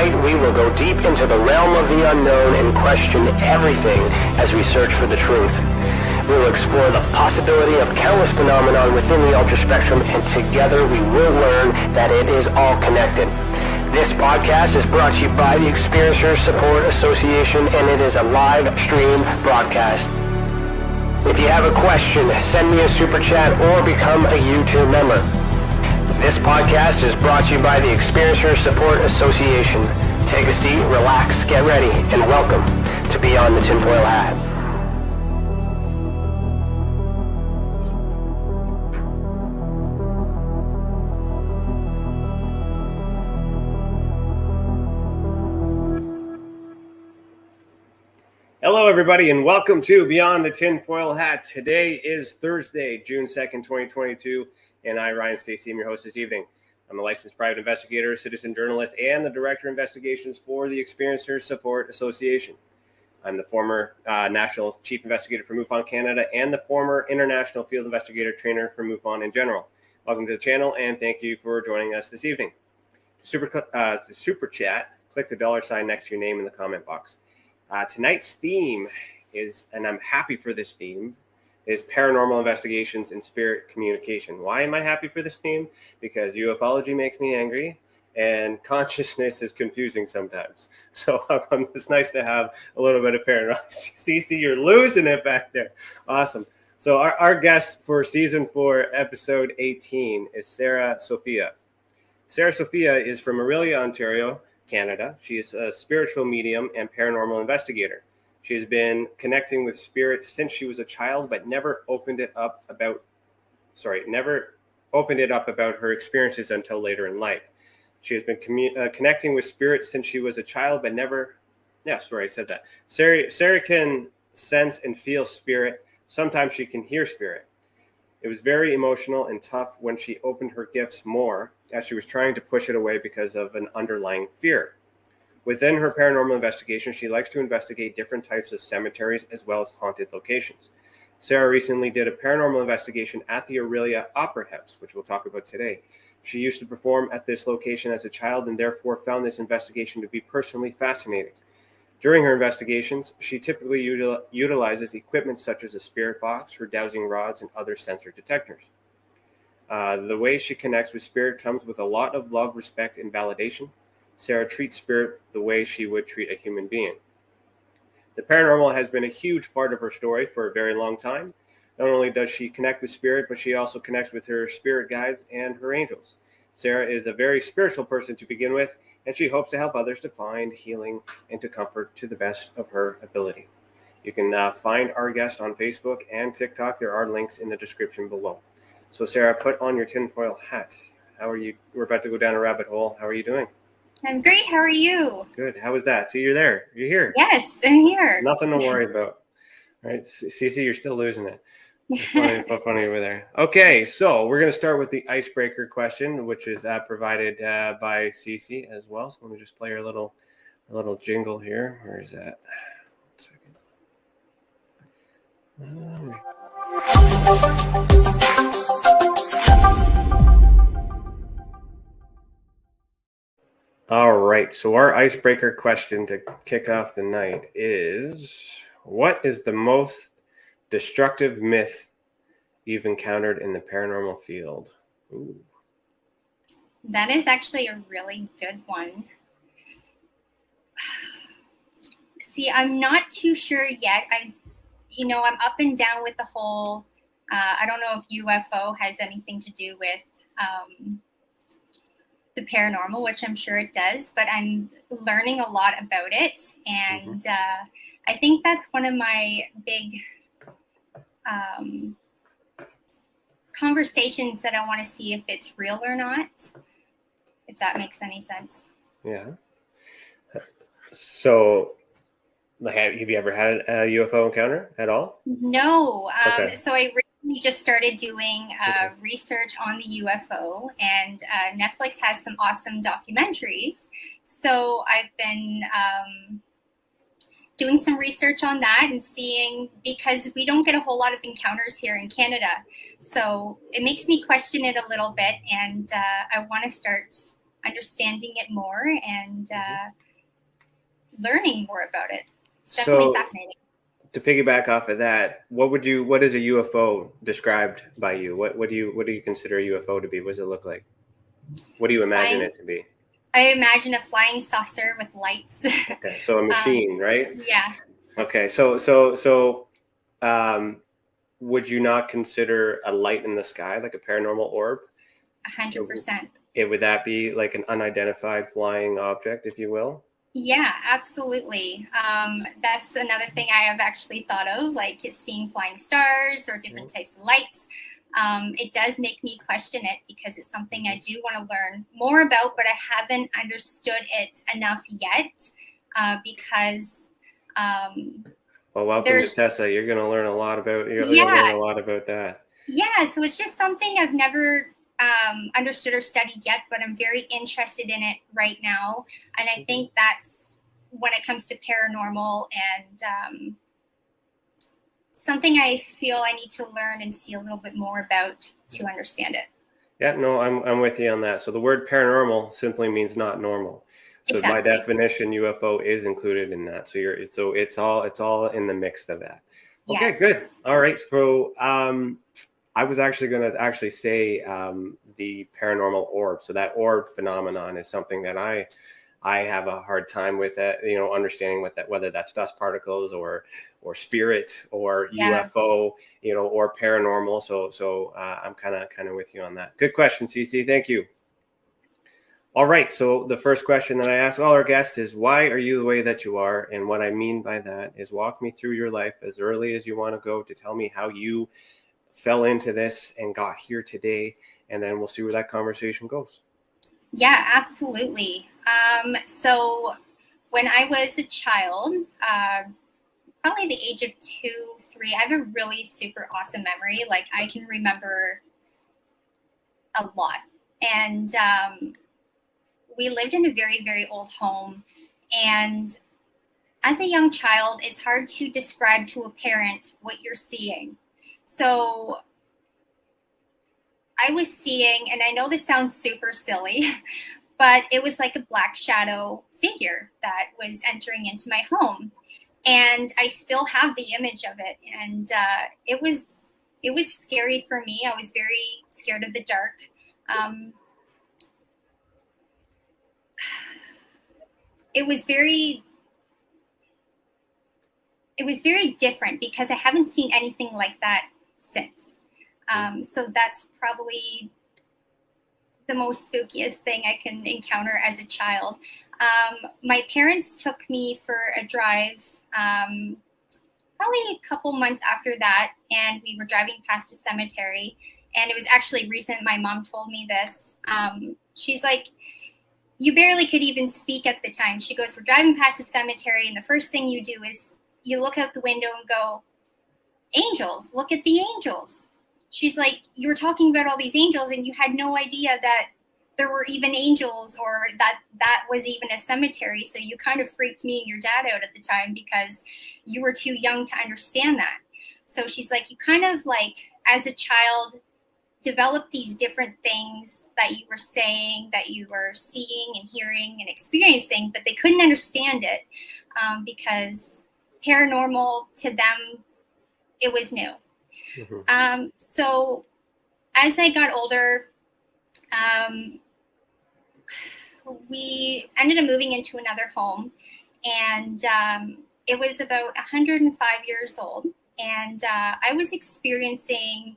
Tonight, we will go deep into the realm of the unknown and question everything as we search for the truth. We will explore the possibility of countless phenomena within the ultra spectrum, and together we will learn that it is all connected. This podcast is brought to you by the Experiencers Support Association, and it is a live stream broadcast. If you have a question, send me a super chat or become a YouTube member. This podcast is brought to you by the Experiencers Support Association. Take a seat, relax, get ready, and welcome to Beyond the Tinfoil Hat. Hello, everybody, and welcome to Beyond the Tinfoil Hat. Today is Thursday, June 2nd, 2022, and I, Ryan Stacey, am your host this evening. I'm a licensed private investigator, citizen journalist, and the Director of Investigations for the Experiencers Support Association. I'm the former National Chief Investigator for MUFON Canada and the former International Field Investigator Trainer for MUFON in general. Welcome to the channel, and thank you for joining us this evening. To super chat, click the $sign next to your name in the comment box. Tonight's theme is, and I'm happy for this theme, is paranormal investigations and spirit communication. Why am I happy for this theme? Because ufology makes me angry and consciousness is confusing sometimes. So it's nice to have a little bit of paranormal. Cece, you're losing it back there. Awesome. So our guest for season 4, episode 18 is Sara Sophia. Sara Sophia is from Orillia, Ontario, Canada. She is a spiritual medium and paranormal investigator. She has been connecting with spirits since she was a child, but never opened it up about her experiences until later in life. She has been connecting with spirits since she was a child, but Sara can sense and feel spirit. Sometimes she can hear spirit. It was very emotional and tough when she opened her gifts more, as she was trying to push it away because of an underlying fear. Within her paranormal investigation, she likes to investigate different types of cemeteries as well as haunted locations. Sara recently did a paranormal investigation at the Orillia Opera House, which we'll talk about today. She used to perform at this location as a child and therefore found this investigation to be personally fascinating. During her investigations, she typically utilizes equipment such as a spirit box, her dowsing rods, and other sensor detectors. The way she connects with spirit comes with a lot of love, respect, and validation. Sara treats spirit the way she would treat a human being. The paranormal has been a huge part of her story for a very long time. Not only does she connect with spirit, but she also connects with her spirit guides and her angels. Sara is a very spiritual person to begin with, and she hopes to help others to find healing and to comfort to the best of her ability. You can find our guest on Facebook and TikTok. There are links in the description below. So Sara, put on your tinfoil hat. How are you? We're about to go down a rabbit hole. How are you doing? I'm great. How are you? Good. How was that? See, you're there. You're here. Yes, I'm here. Nothing to worry about. All right, Cece, you're still losing it. Funny over there. Okay, so we're going to start with the icebreaker question, which is provided by Cece as well. So let me just play her little jingle here. Where is that? 1 second. All right, so our icebreaker question to kick off the night is, what is the most destructive myth you've encountered in the paranormal field? Ooh. That is actually a really good one. See, I'm not too sure yet. I'm up and down with the whole, I don't know if UFO has anything to do with the paranormal, which I'm sure it does, but I'm learning a lot about it. And I think that's one of my big conversations that I want to see if it's real or not, if that makes any sense. Yeah. So, have you ever had a UFO encounter at all? No. Okay. So I recently just started doing research on the UFO, and Netflix has some awesome documentaries. So I've been doing some research on that and seeing, because we don't get a whole lot of encounters here in Canada. So it makes me question it a little bit, and I want to start understanding it more and learning more about it. It's definitely fascinating. To piggyback off of that, what is a UFO described by you? What do you consider a UFO to be? What does it look like? What do you imagine it to be? I imagine a flying saucer with lights. Okay, so a machine, right? Yeah. Okay, so would you not consider a light in the sky like a paranormal orb? 100%. Would that be like an unidentified flying object, if you will? Yeah, absolutely. That's another thing I have actually thought of, like seeing flying stars or different types of lights. It does make me question it because it's something I do want to learn more about, but I haven't understood it enough yet because. Well, welcome to Tessa. You're going to learn a lot about. You're going to learn a lot about that. Yeah, so it's just something I've never understood or studied yet, but I'm very interested in it right now, and I think that's when it comes to paranormal and something I feel I need to learn and see a little bit more about to understand it. Yeah, no, I'm with you on that. So the word paranormal simply means not normal. So by definition, UFO is included in that. So it's all in the mix of that. Okay, yes. Good. All right. So I was actually going to say the paranormal orb. So that orb phenomenon is something that I have a hard time with that, understanding whether that's dust particles or spirit or UFO, or paranormal. So I'm kind of with you on that. Good question, CC. Thank you. All right. So the first question that I ask all our guests is, why are you the way that you are? And what I mean by that is, walk me through your life as early as you want to go to tell me how you fell into this and got here today. And then we'll see where that conversation goes. Yeah, absolutely. So when I was a child, probably the age of 2, 3, I have a really super awesome memory. Like I can remember a lot. And we lived in a very, very old home. And as a young child, it's hard to describe to a parent what you're seeing. So I was seeing, and I know this sounds super silly, but it was like a black shadow figure that was entering into my home. And I still have the image of it. And it was scary for me. I was very scared of the dark. It was very different because I haven't seen anything like that since. So that's probably the most spookiest thing I can encounter as a child. My parents took me for a drive probably a couple months after that, and we were driving past a cemetery, and it was actually recent. My mom told me this. She's like, you barely could even speak at the time. She goes, we're driving past the cemetery, and the first thing you do is you look out the window and go, angels, look at the angels. She's like, you were talking about all these angels and you had no idea that there were even angels or that was even a cemetery. So you kind of freaked me and your dad out at the time because you were too young to understand that. So she's like, you kind of like, as a child, developed these different things that you were saying, that you were seeing and hearing and experiencing, but they couldn't understand it because paranormal to them, it was new. Mm-hmm. So as I got older, we ended up moving into another home, and it was about 105 years old. And I was experiencing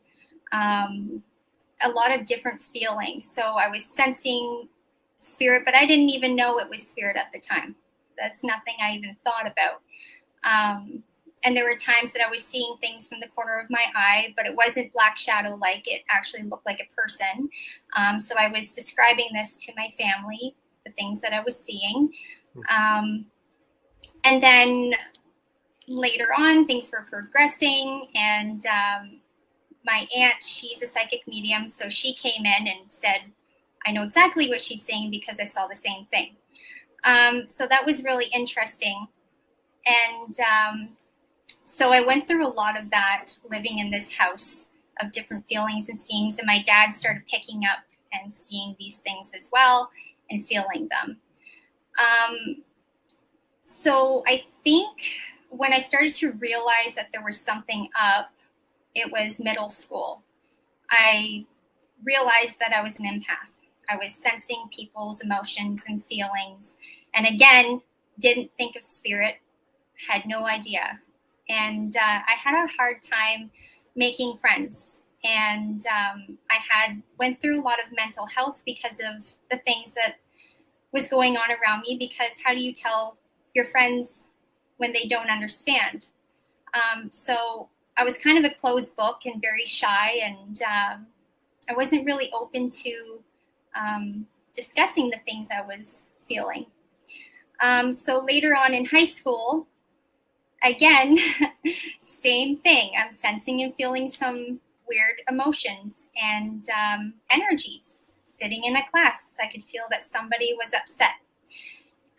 a lot of different feelings. So I was sensing spirit, but I didn't even know it was spirit at the time. That's nothing I even thought about. And there were times that I was seeing things from the corner of my eye, but it wasn't black shadow like. It actually looked like a person. So I was describing this to my family, the things that I was seeing. And then later on, things were progressing, and my aunt, she's a psychic medium, so she came in and said, I know exactly what she's saying because I saw the same thing. So that was really interesting. And so I went through a lot of that living in this house of different feelings and seeings. And my dad started picking up and seeing these things as well. and feeling them. So I think when I started to realize that there was something up, it was middle school. I realized that I was an empath. I was sensing people's emotions and feelings. And again, didn't think of spirit, had no idea. And I had a hard time making friends. And I went through a lot of mental health because of the things that was going on around me, because how do you tell your friends when they don't understand? So I was kind of a closed book and very shy, and I wasn't really open to discussing the things I was feeling. So later on in high school, again, same thing. I'm sensing and feeling some weird emotions and energies. Sitting in a class, I could feel that somebody was upset.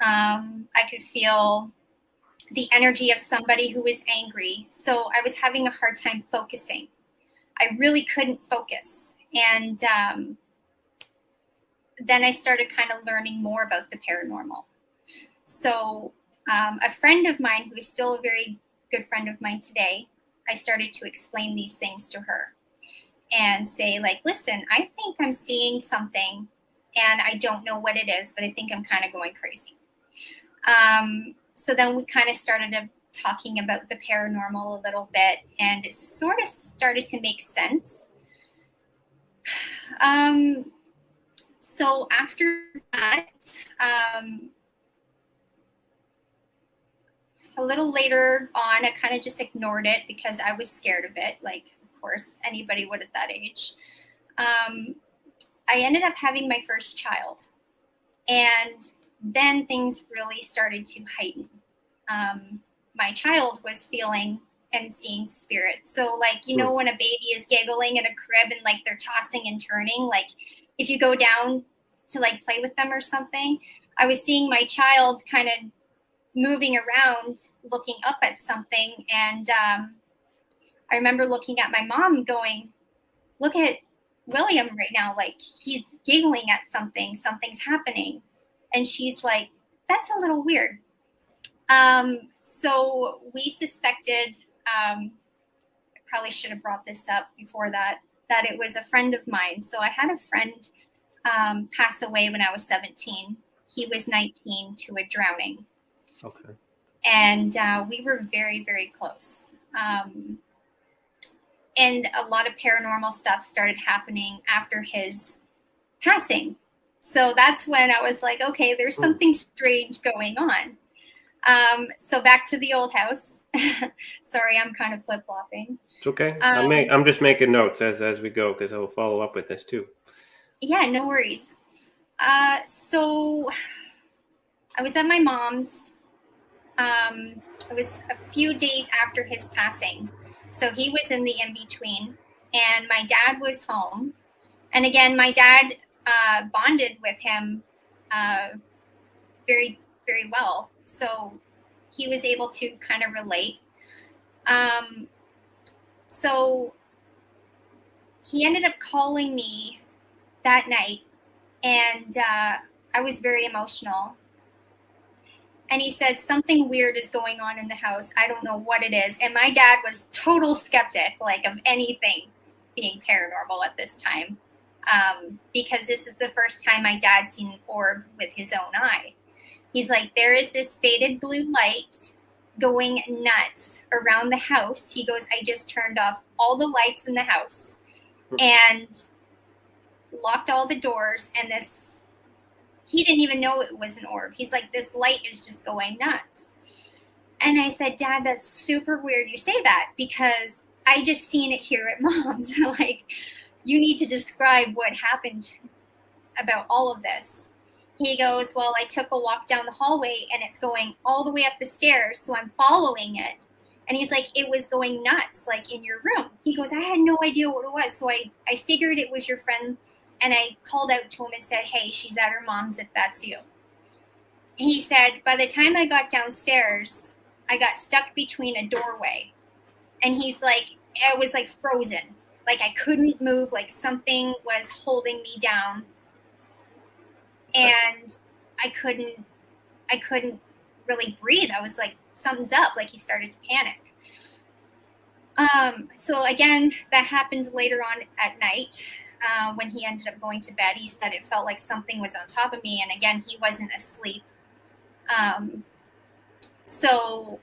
I could feel the energy of somebody who was angry. So I was having a hard time focusing. I really couldn't focus. And then I started kind of learning more about the paranormal. So a friend of mine, who is still a very good friend of mine today, I started to explain these things to her and say, like, listen, I think I'm seeing something and I don't know what it is, but I think I'm kind of going crazy. So then we kind of started talking about the paranormal a little bit, and it sort of started to make sense. So after that, a little later on, I kind of just ignored it because I was scared of it. Like, of course, anybody would at that age. I ended up having my first child, and then things really started to heighten. My child was feeling and seeing spirits. So, like, you know, when a baby is giggling in a crib and like they're tossing and turning, like if you go down to like play with them or something, I was seeing my child kind of moving around, looking up at something. And I remember looking at my mom going, look at William right now. Like, he's giggling at something, something's happening. And she's like, that's a little weird. So we suspected, I probably should have brought this up before that it was a friend of mine. So I had a friend pass away when I was 17. He was 19 to a drowning. Okay. And we were very, very close. And a lot of paranormal stuff started happening after his passing. So that's when I was like, okay, there's something strange going on. So back to the old house. Sorry, I'm kind of flip-flopping. It's okay. I'm just making notes as we go, because I will follow up with this too. Yeah, no worries. So I was at my mom's. It was a few days after his passing. So he was in the in-between, and my dad was home. And again, my dad bonded with him very, very well. So he was able to kind of relate. So he ended up calling me that night, and I was very emotional. And he said, something weird is going on in the house. I don't know what it is. And my dad was total skeptic, like, of anything being paranormal at this time. Because this is the first time my dad's seen an orb with his own eye. He's like, there is this faded blue light going nuts around the house. He goes, I just turned off all the lights in the house and locked all the doors, and he didn't even know it was an orb. He's like, this light is just going nuts. And I said, Dad, that's super weird you say that, because I just seen it here at Mom's. Like, you need to describe what happened about all of this. He goes, well, I took a walk down the hallway and it's going all the way up the stairs. So I'm following it. And he's like, it was going nuts, like in your room. He goes, I had no idea what it was. So I figured it was your friend. And I called out to him and said, hey, she's at her mom's if that's you. And he said, by the time I got downstairs, I got stuck between a doorway. And he's like, I was like frozen. Like I couldn't move, like something was holding me down. and I couldn't really breathe. I was like, something's up. Like he started to panic. So again, that happened later on at night. When he ended up going to bed, he said it felt like something was on top of me. And again, he wasn't asleep. So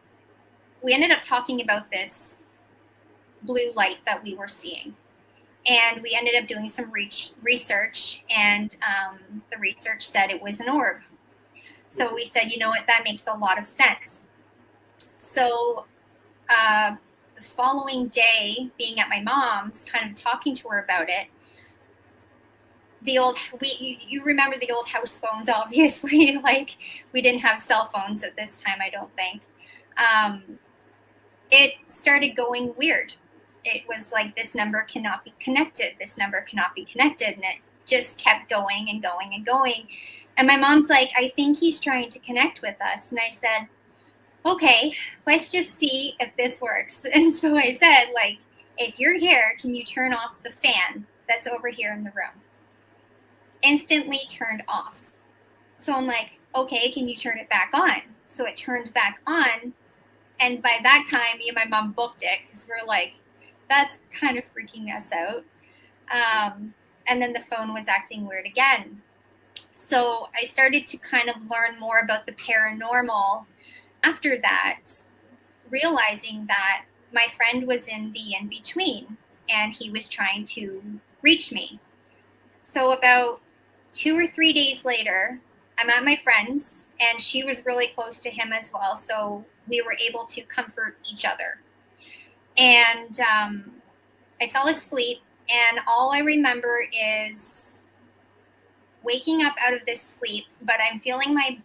we ended up talking about this blue light that we were seeing. And we ended up doing some research, and the research said it was an orb. So we said, you know what, that makes a lot of sense. So the following day, being at my mom's, kind of talking to her about it, you remember the old house phones, obviously. Like, we didn't have cell phones at this time, I don't think. It started going weird. It was like, this number cannot be connected. This number cannot be connected. And it just kept going and going and going. And my mom's like, I think he's trying to connect with us. And I said, okay, let's just see if this works. And so I said, like, if you're here, can you turn off the fan that's over here in the room? Instantly turned off. So I'm like, okay, can you turn it back on? So it turned back on. And by that time, me and my mom booked it, because we're like, that's kind of freaking us out. And then the phone was acting weird again. So I started to kind of learn more about the paranormal after that, realizing that my friend was in the in-between and he was trying to reach me. So about 2 or 3 days later, I'm at my friend's, and she was really close to him as well. So we were able to comfort each other. And I fell asleep, and all I remember is waking up out of this sleep, but I'm feeling I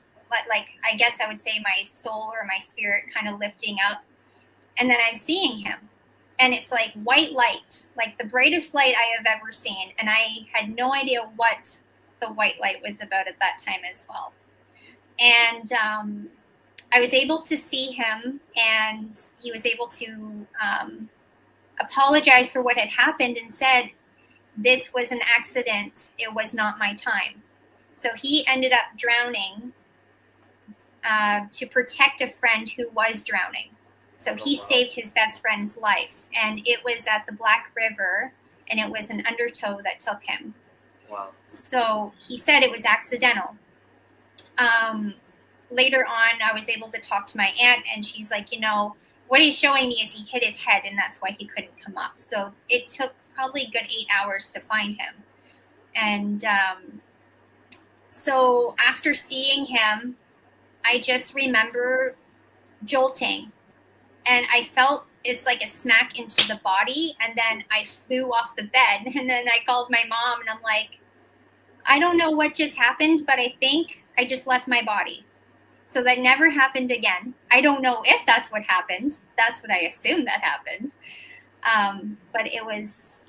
guess I would say my soul or my spirit kind of lifting up. And then I'm seeing him. And it's like white light, like the brightest light I have ever seen. And I had no idea what the white light was about at that time as well. And I was able to see him, and he was able to apologize for what had happened and said, this was an accident. It was not my time. So he ended up drowning to protect a friend who was drowning. So he saved his best friend's life. And it was at the Black River, and it was an undertow that took him. Wow. So he said it was accidental. Later on, I was able to talk to my aunt, and she's like, you know, what he's showing me is he hit his head, and that's why he couldn't come up. So it took probably a good 8 hours to find him. And so after seeing him, I just remember jolting, and I felt it's like a smack into the body, and then I flew off the bed, and then I called my mom, and I'm like, I don't know what just happened, but I think I just left my body. So that never happened again. I don't know if that's what happened. That's what I assume that happened. But it was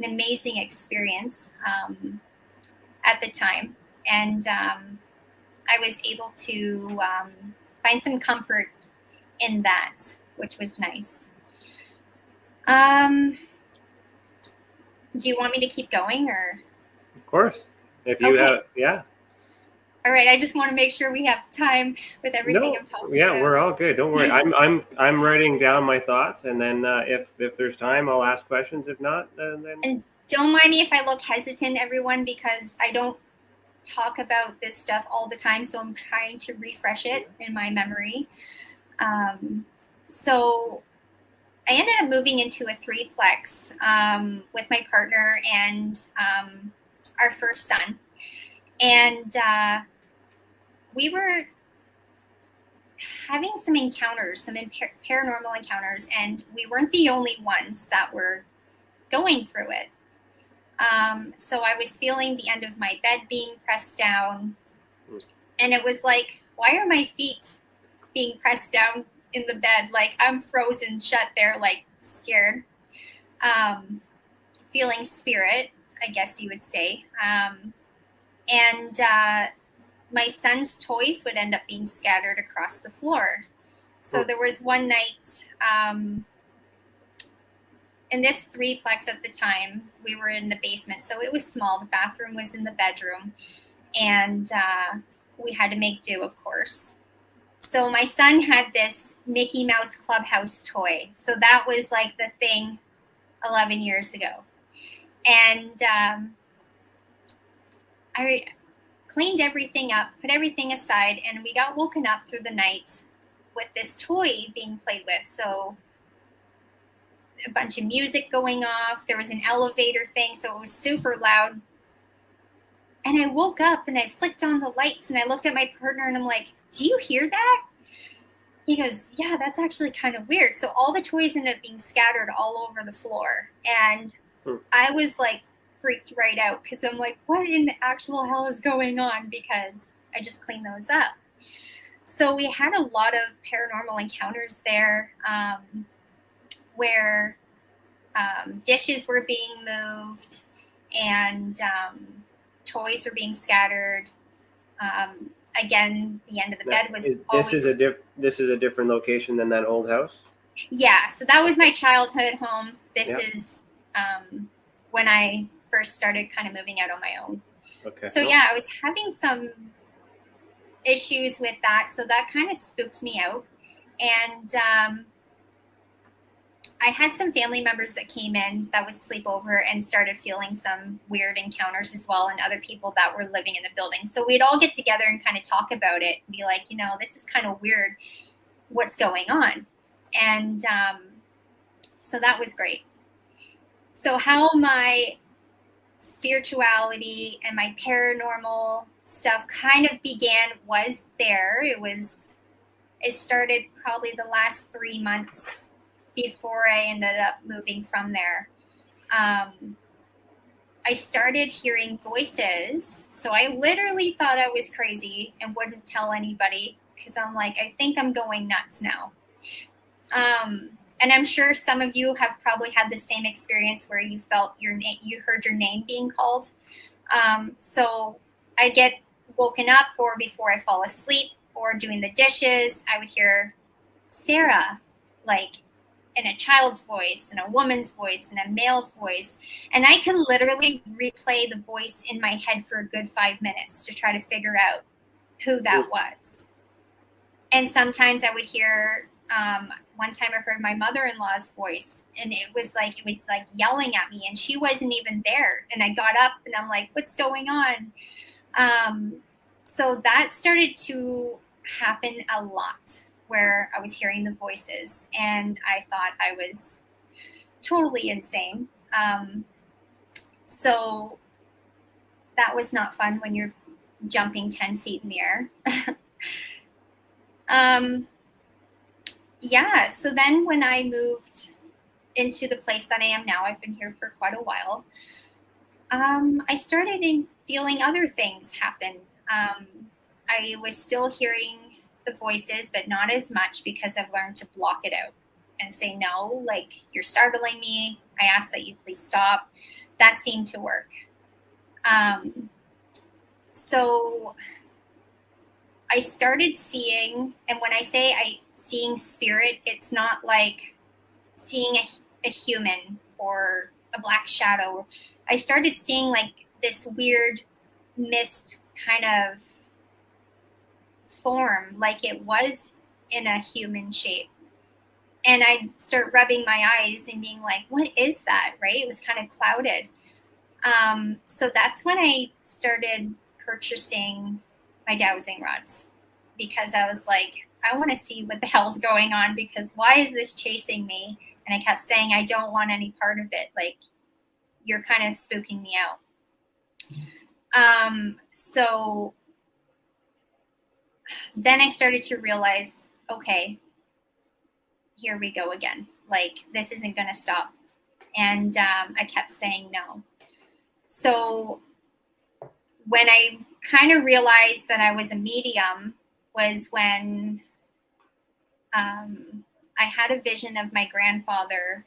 an amazing experience at the time. And I was able to find some comfort in that, which was nice. Do you want me to keep going, or? Of course. If you have, yeah. All right. I just want to make sure we have time with everything I'm talking about. Yeah, we're all good. Don't worry. I'm writing down my thoughts, and then if there's time, I'll ask questions. If not, then. And don't mind me if I look hesitant, everyone, because I don't talk about this stuff all the time, so I'm trying to refresh it in my memory. So I ended up moving into a 3-plex with my partner and our first son. And we were having some encounters, some paranormal encounters, and we weren't the only ones that were going through it. So I was feeling the end of my bed being pressed down, and it was like, why are my feet being pressed down in the bed? Like, I'm frozen shut there, like scared, feeling spirit, I guess you would say. And my son's toys would end up being scattered across the floor. So there was one night in this 3-plex at the time, we were in the basement. So it was small. The bathroom was in the bedroom. and we had to make do, of course. So my son had this Mickey Mouse Clubhouse toy. So that was like the thing 11 years ago. And I cleaned everything up, put everything aside, and we got woken up through the night with this toy being played with. So a bunch of music going off. There was an elevator thing, so it was super loud. And I woke up and I flicked on the lights and I looked at my partner and I'm like, do you hear that? He goes, yeah, that's actually kind of weird. So all the toys ended up being scattered all over the floor. And I was like freaked right out because I'm like, what in the actual hell is going on? Because I just cleaned those up. So we had a lot of paranormal encounters there where dishes were being moved and toys were being scattered. Again, the end of the bed was this is a different location than that old house? Yeah, so that was my childhood home. This is when I first started kind of moving out on my own. Okay. So yeah, I was having some issues with that, so that kind of spooked me out. And I had some family members that came in that would sleep over and started feeling some weird encounters as well, and other people that were living in the building. So we'd all get together and kind of talk about it and be like, you know, this is kind of weird. What's going on? And so that was great. So how my spirituality and my paranormal stuff kind of began was there. It started probably the last 3 months before I ended up moving from there. I started hearing voices. So I literally thought I was crazy and wouldn't tell anybody because I'm like, I think I'm going nuts now. And I'm sure some of you have probably had the same experience where you felt you heard your name being called. So I get woken up, or before I fall asleep or doing the dishes, I would hear Sarah, like in a child's voice, in a woman's voice, in a male's voice. And I could literally replay the voice in my head for a good 5 minutes to try to figure out who that was. And sometimes I would hear, one time I heard my mother-in-law's voice, and it was like yelling at me, and she wasn't even there. And I got up and I'm like, what's going on? So that started to happen a lot, where I was hearing the voices and I thought I was totally insane. So that was not fun when you're jumping 10 feet in the air. Yeah, so then when I moved into the place that I am now, I've been here for quite a while, I started feeling other things happen. I was still hearing the voices, but not as much, because I've learned to block it out and say, no, like, you're startling me. I ask that you please stop. That seemed to work. So I started seeing, and when I say seeing spirit, it's not like seeing a human or a black shadow. I started seeing like this weird mist kind of form, like it was in a human shape. And I'd start rubbing my eyes and being like, what is that? Right? It was kind of clouded. So that's when I started purchasing my dowsing rods, because I was like, I want to see what the hell's going on, because why is this chasing me? And I kept saying, I don't want any part of it. Like, you're kind of spooking me out. So then I started to realize, okay, here we go again. Like, this isn't going to stop. And I kept saying no. So when I kind of realized that I was a medium was when I had a vision of my grandfather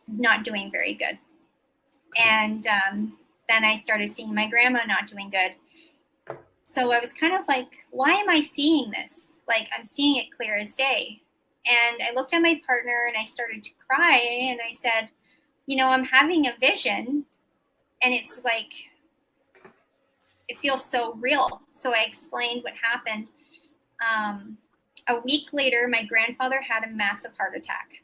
not doing very good. And then I started seeing my grandma not doing good. So I was kind of like, why am I seeing this? Like, I'm seeing it clear as day. And I looked at my partner and I started to cry. And I said, you know, I'm having a vision. And it's like it feels so real. So I explained what happened. A week later, my grandfather had a massive heart attack.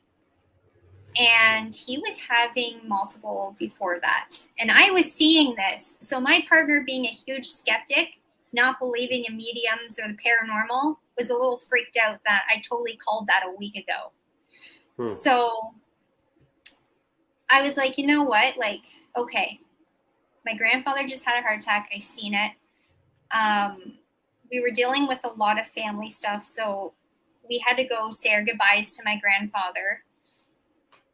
And he was having multiple before that. And I was seeing this. So my partner, being a huge skeptic, not believing in mediums or the paranormal, was a little freaked out that I totally called that a week ago. So I was like, you know what? Like, okay, my grandfather just had a heart attack. I seen it. We were dealing with a lot of family stuff. So we had to go say our goodbyes to my grandfather.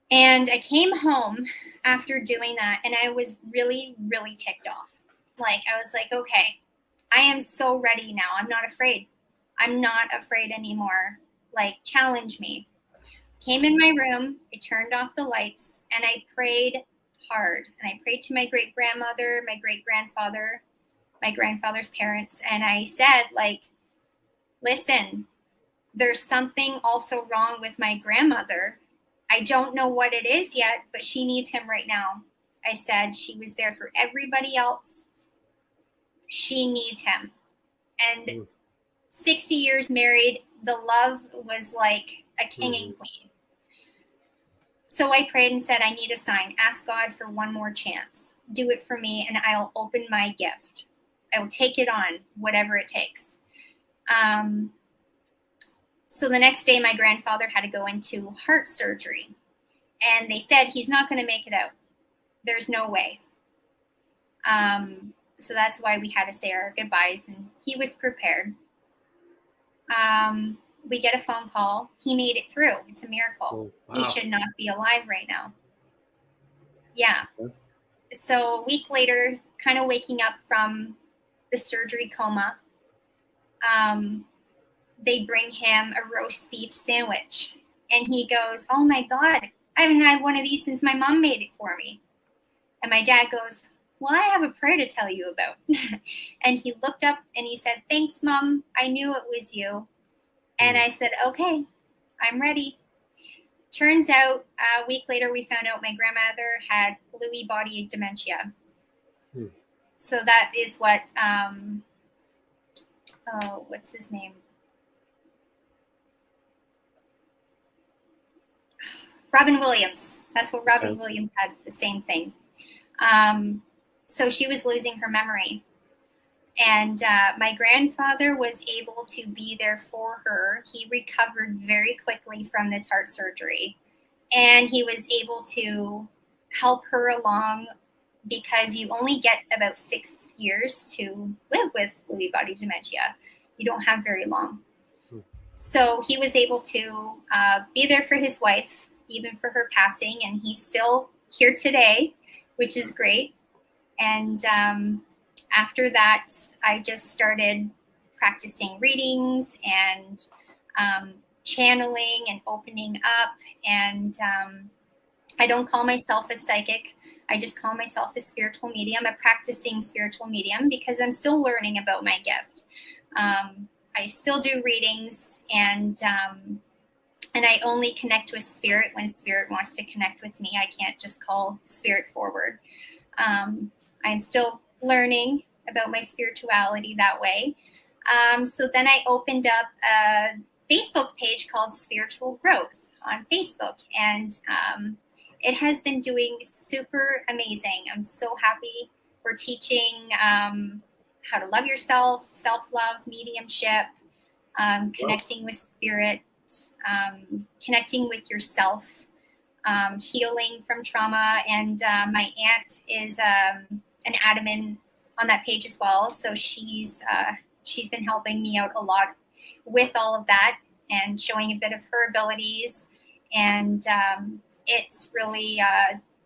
And I came home after doing that, and I was really, really ticked off. Like, I was like, okay, I am so ready now. I'm not afraid. I'm not afraid anymore. Like, challenge me. Came in my room, I turned off the lights, and I prayed hard. And I prayed to my great-grandmother, my great-grandfather, my grandfather's parents. And I said, like, listen, there's something also wrong with my grandmother. I don't know what it is yet, but she needs him right now. I said she was there for everybody else. She needs him. And 60 years married, the love was like a king and queen. So I prayed and said, I need a sign. Ask God for one more chance. Do it for me, and I'll open my gift. I will take it on, whatever it takes. So the next day, my grandfather had to go into heart surgery. And they said, he's not going to make it out. There's no way. So that's why we had to say our goodbyes. And he was prepared. We get a phone call. He made it through. It's a miracle. Oh, wow. He should not be alive right now. Yeah. So a week later, kind of waking up from the surgery coma, they bring him a roast beef sandwich. And he goes, oh my God, I haven't had one of these since my mom made it for me. And my dad goes, well, I have a prayer to tell you about. And he looked up and he said, thanks, Mom. I knew it was you. And I said, okay, I'm ready. Turns out a week later, we found out my grandmother had Lewy body dementia. So that is what, what's his name? Robin Williams. That's what Robin Williams had, the same thing. So she was losing her memory. And my grandfather was able to be there for her. He recovered very quickly from this heart surgery. And he was able to help her along because you only get about 6 years to live with Lewy body dementia. You don't have very long. So he was able to be there for his wife, even for her passing. And he's still here today, which is great. And after that, I just started practicing readings and channeling and opening up. And I don't call myself a psychic. I just call myself a spiritual medium, a practicing spiritual medium, because I'm still learning about my gift. I still do readings, and I only connect with spirit when spirit wants to connect with me. I can't just call spirit forward. I'm still learning about my spirituality that way. So then I opened up a Facebook page called Spiritual Growth on Facebook, and it has been doing super amazing. I'm so happy. We're teaching how to love yourself, self-love, mediumship, connecting with spirit, connecting with yourself, healing from trauma. And my aunt is an admin on that page as well. So she's been helping me out a lot with all of that and showing a bit of her abilities. And it's really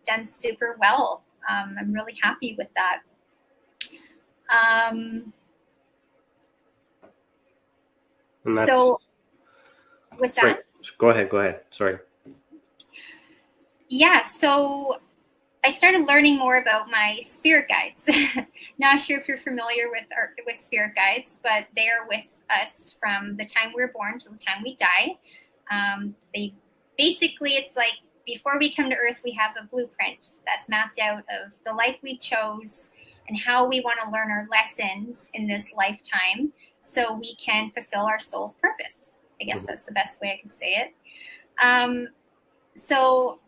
done super well. I'm really happy with that. So what's that? Go ahead. Sorry. Yeah, so I started learning more about my spirit guides. Not sure if you're familiar with spirit guides, but they are with us from the time we were born to the time we die. They basically, it's like before we come to Earth, we have a blueprint that's mapped out of the life we chose and how we want to learn our lessons in this lifetime so we can fulfill our soul's purpose. I guess that's the best way I could say it. So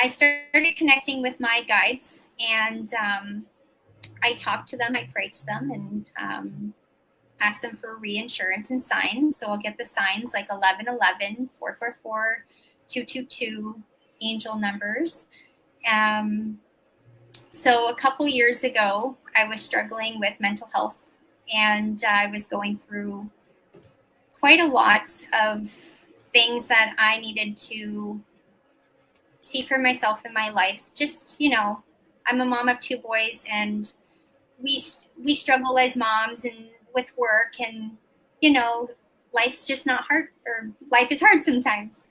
I started connecting with my guides, and I talked to them, I prayed to them, and asked them for reinsurance and signs. So I'll get the signs like 1111, 444, 222, angel numbers. So a couple years ago, I was struggling with mental health, and I was going through quite a lot of things that I needed to see for myself in my life. Just, you know, I'm a mom of 2 boys, and we struggle as moms and with work, and, you know, life's just not hard, or life is hard sometimes.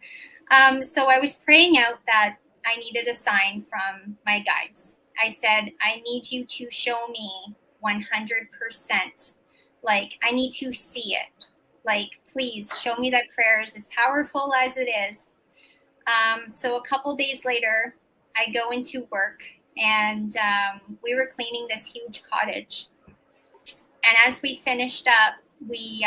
So I was praying out that I needed a sign from my guides. I said, I need you to show me 100%. Like, I need to see it. Like, please show me that prayer is as powerful as it is. So a couple days later, I go into work, and we were cleaning this huge cottage. And as we finished up, we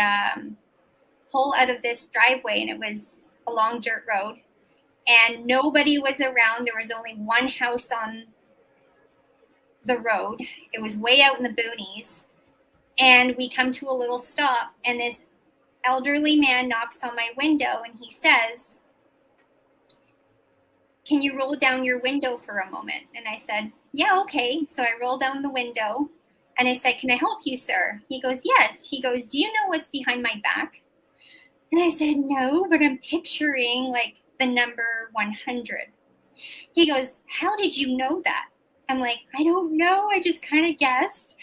pull out of this driveway, and it was a long dirt road, and nobody was around. There was only one house on the road. It was way out in the boonies. And we come to a little stop, and this elderly man knocks on my window, and he says, can you roll down your window for a moment? And I said, yeah, okay. So I roll down the window, and I said, can I help you, sir? He goes, yes. He goes, do you know what's behind my back? And I said, no, but I'm picturing like the number 100. He goes, how did you know that? I'm like, I don't know. I just kind of guessed.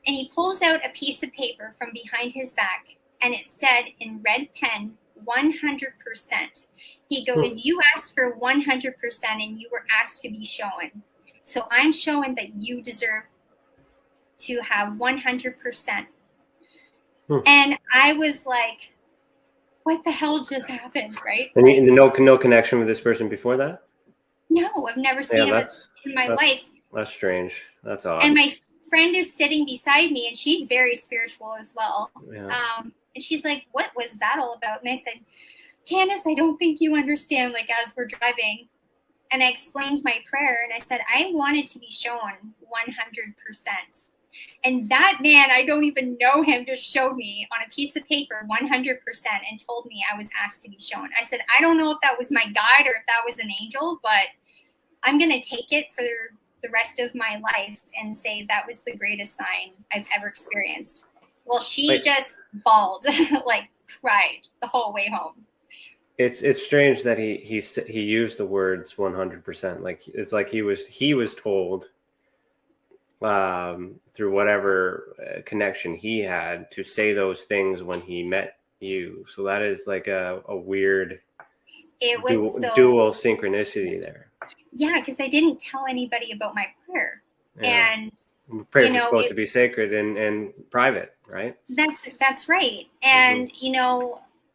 And he pulls out a piece of paper from behind his back, and it said in red pen, 100%. He goes, you asked for 100%, and you were asked to be shown. So I'm showing that you deserve to have 100%. And I was like, what the hell just happened, right? And like, no connection with this person before that? No, I've never seen him in my life. That's strange. That's odd. And my friend is sitting beside me, and she's very spiritual as well. Yeah. And she's like, what was that all about? And I said, Candace, I don't think you understand, like, as we're driving. And I explained my prayer, and I said, I wanted to be shown 100%. And that man, I don't even know him, just showed me on a piece of paper 100% and told me I was asked to be shown. I said, I don't know if that was my guide or if that was an angel, but I'm going to take it for the rest of my life and say that was the greatest sign I've ever experienced. Well, she just bawled, like cried the whole way home. It's strange that he used the words 100%. Like, it's like he was told through whatever connection he had to say those things when he met you. So that is like a weird dual synchronicity there. Yeah, because I didn't tell anybody about my prayer. Yeah. And prayers are supposed to be sacred and private, right? That's right. And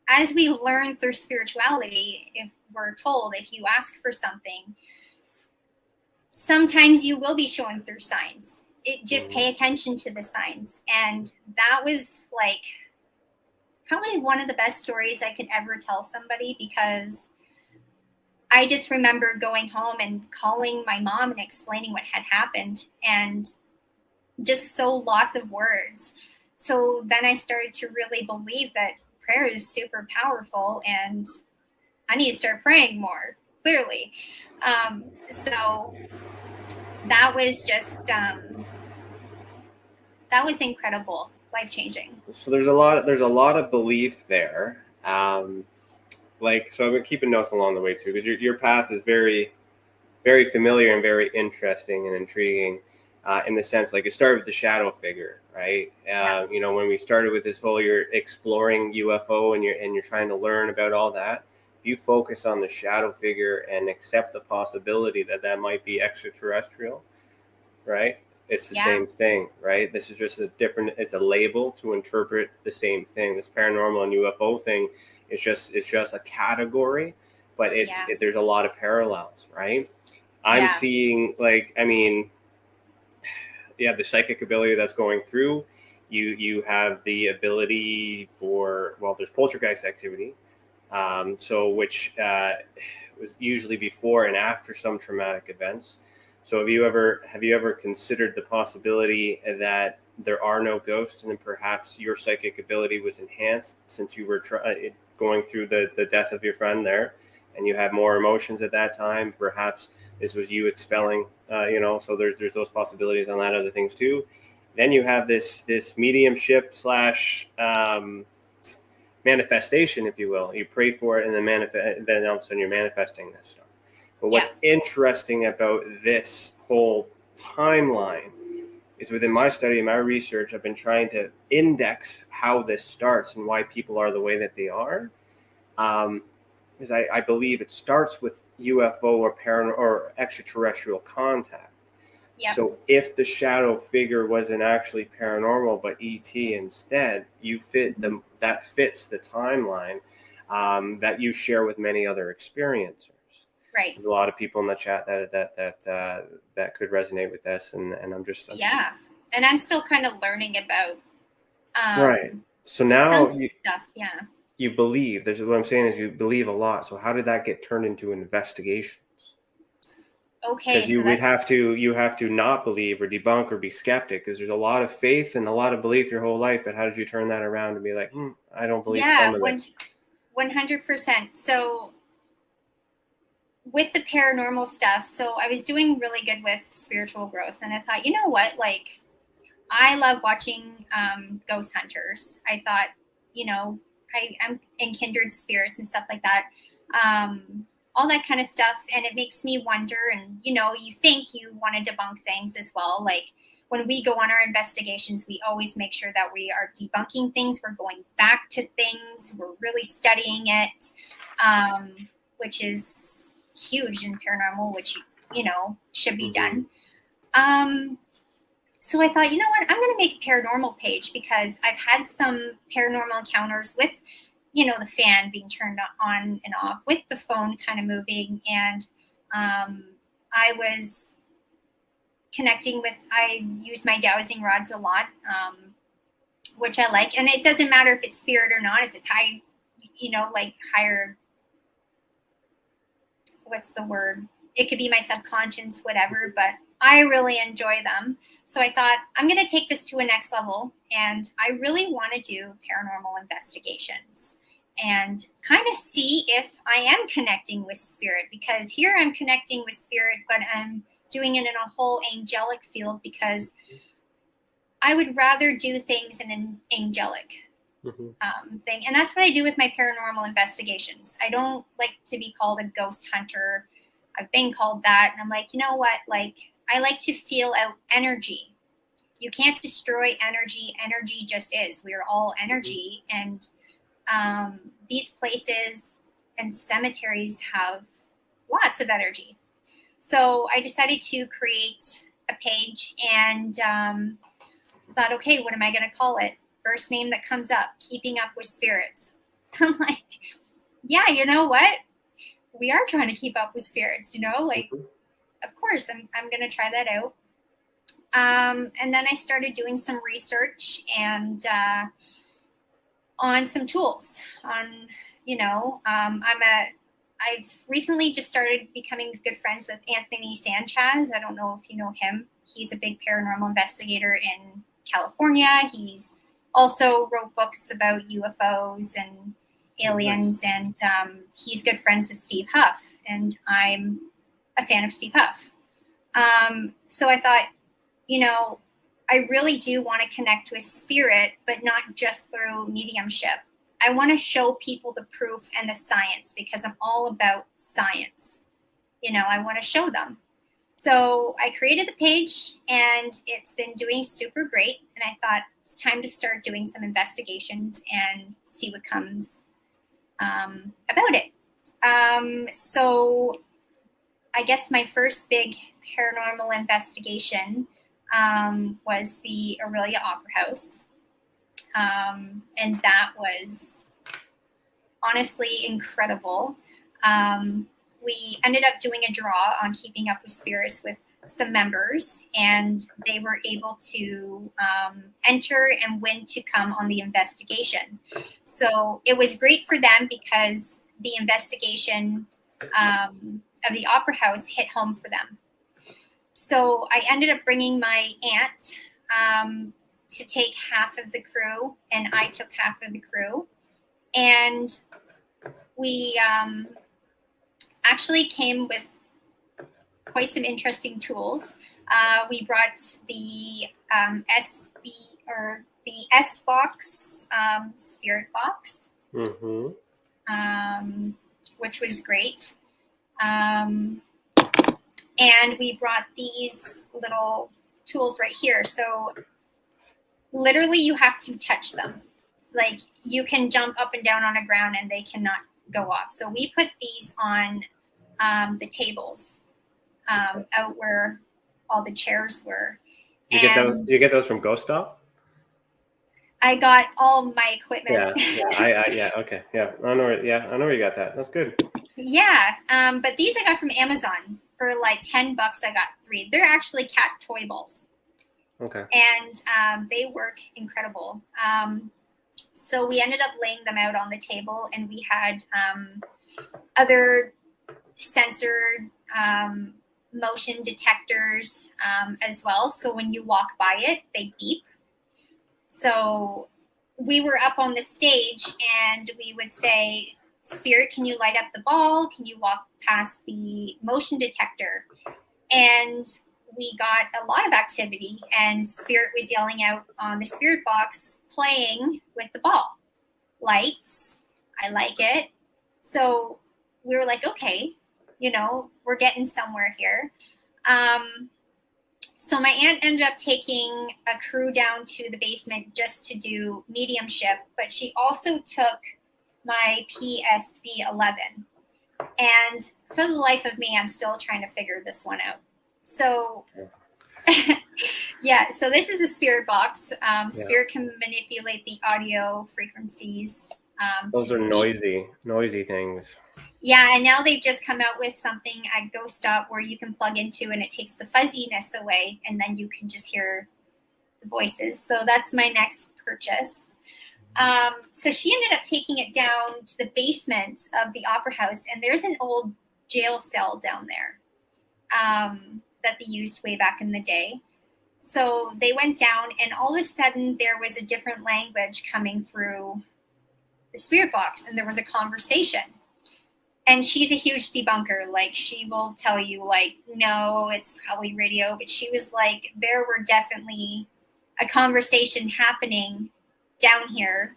as we learn through spirituality, if we're told, if you ask for something, sometimes you will be shown through signs. Just pay attention to the signs. And that was like probably one of the best stories I could ever tell somebody, because I just remember going home and calling my mom and explaining what had happened, and just so lots of words. So then I started to really believe that prayer is super powerful, and I need to start praying more, clearly. So that was just, that was incredible, life-changing. So there's a lot of belief there. So I've been keeping notes along the way too, because your path is very, very familiar and very interesting and intriguing, in the sense, like, it started with the shadow figure, right? When we started with this whole, you're exploring UFO and you're trying to learn about all that. If you focus on the shadow figure and accept the possibility that might be extraterrestrial, right? It's the same thing, right? This is just it's a label to interpret the same thing. This paranormal and UFO thing is just a category, but there's a lot of parallels, right? I'm seeing, like, I mean, the psychic ability that's going through. You have the ability for, well, there's poltergeist activity, which was usually before and after some traumatic events. So have you ever considered the possibility that there are no ghosts, and then perhaps your psychic ability was enhanced since you were going through the death of your friend there, and you had more emotions at that time? Perhaps this was you expelling, so there's those possibilities on that, other things too. Then you have this mediumship / manifestation, if you will. You pray for it, and then all of a sudden you're manifesting this stuff. But what's interesting about this whole timeline is, within my study and my research, I've been trying to index how this starts and why people are the way that they are. Because I believe it starts with UFO or paranormal or extraterrestrial contact. Yep. So if the shadow figure wasn't actually paranormal but ET instead, that fits the timeline that you share with many other experiencers. Right. There's a lot of people in the chat that could resonate with this, and I'm just and I'm still kind of learning about right. So now some stuff. Yeah. You believe. What I'm saying is you believe a lot. So how did that get turned into investigations? Okay, because you have to not believe or debunk or be skeptic, because there's a lot of faith and a lot of belief your whole life. But how did you turn that around and be like, I don't believe some of this? 100%. So with the paranormal stuff, so I was doing really good with spiritual growth, and I thought, you know what, like, I love watching ghost hunters. I thought, I'm in kindred spirits and stuff like that. All that kind of stuff. And it makes me wonder, and, you think you want to debunk things as well. Like, when we go on our investigations, we always make sure that we are debunking things. We're going back to things. We're really studying it, which is huge in paranormal, which, should be done. So I thought, you know what, I'm going to make a paranormal page, because I've had some paranormal encounters with, the fan being turned on and off, with the phone kind of moving. And I was connecting with, I use my dowsing rods a lot, which I like. And it doesn't matter if it's spirit or not, if it's high, like higher, what's the word? It could be my subconscious, whatever, but I really enjoy them. So I thought, I'm going to take this to a next level. And I really want to do paranormal investigations and kind of see if I am connecting with spirit, because here I'm connecting with spirit, but I'm doing it in a whole angelic field, because I would rather do things in an angelic thing. And that's what I do with my paranormal investigations. I don't like to be called a ghost hunter. I've been called that. And I'm like, you know what? Like, I like to feel out energy. You can't destroy energy. Energy just is. We are all energy. And these places and cemeteries have lots of energy. So I decided to create a page, and thought, okay, what am I going to call it? First name that comes up, Keeping Up with Spirits. I'm like, yeah, you know what? We are trying to keep up with spirits, of course, I'm going to try that out. And then I started doing some research and on some tools on, I've recently just started becoming good friends with Anthony Sanchez. I don't know if you know him. He's a big paranormal investigator in California. He's also wrote books about UFOs and aliens, and he's good friends with Steve Huff, and I'm a fan of Steve Huff. So I thought, I really do want to connect with spirit, but not just through mediumship. I want to show people the proof and the science, because I'm all about science. I want to show them. So I created the page, and it's been doing super great. And I thought it's time to start doing some investigations and see what comes about it. So I guess my first big paranormal investigation was the Orillia Opera House. And that was honestly incredible. We ended up doing a draw on Keeping Up with Spirits with some members, and they were able to enter and win to come on the investigation. So it was great for them because the investigation of the Opera House hit home for them. So I ended up bringing my aunt to take half of the crew, and I took half of the crew. And we actually came with quite some interesting tools. We brought the the S box spirit box, which was great. And we brought these little tools right here. So literally you have to touch them. Like you can jump up and down on a ground and they cannot go off. So we put these on the tables out where all the chairs were. You get those from Ghost Stop? I got all my equipment. Okay. I know where you got that. That's good. Yeah. But these I got from Amazon for like $10. I got 3. They're actually cat toy balls. Okay. And they work incredible. So we ended up laying them out on the table, and we had other censored motion detectors as well. So when you walk by it, they beep. So we were up on the stage and we would say, Spirit, can you light up the ball? Can you walk past the motion detector? And we got a lot of activity, and Spirit was yelling out on the spirit box, playing with the ball. Lights, I like it. So we were like, okay, we're getting somewhere here. So my aunt ended up taking a crew down to the basement just to do mediumship, but she also took my PSB-11. And for the life of me, I'm still trying to figure this one out. So, so this is a spirit box. Spirit can manipulate the audio frequencies. Those are noisy things. Yeah, and now they've just come out with something at Ghost Stop where you can plug into and it takes the fuzziness away, and then you can just hear the voices. So that's my next purchase. So she ended up taking it down to the basement of the Opera House, and there's an old jail cell down there that they used way back in the day. So they went down, and all of a sudden there was a different language coming through the spirit box, and there was a conversation. And she's a huge debunker. Like, she will tell you, like, no, it's probably radio. But she was like, there were definitely a conversation happening down here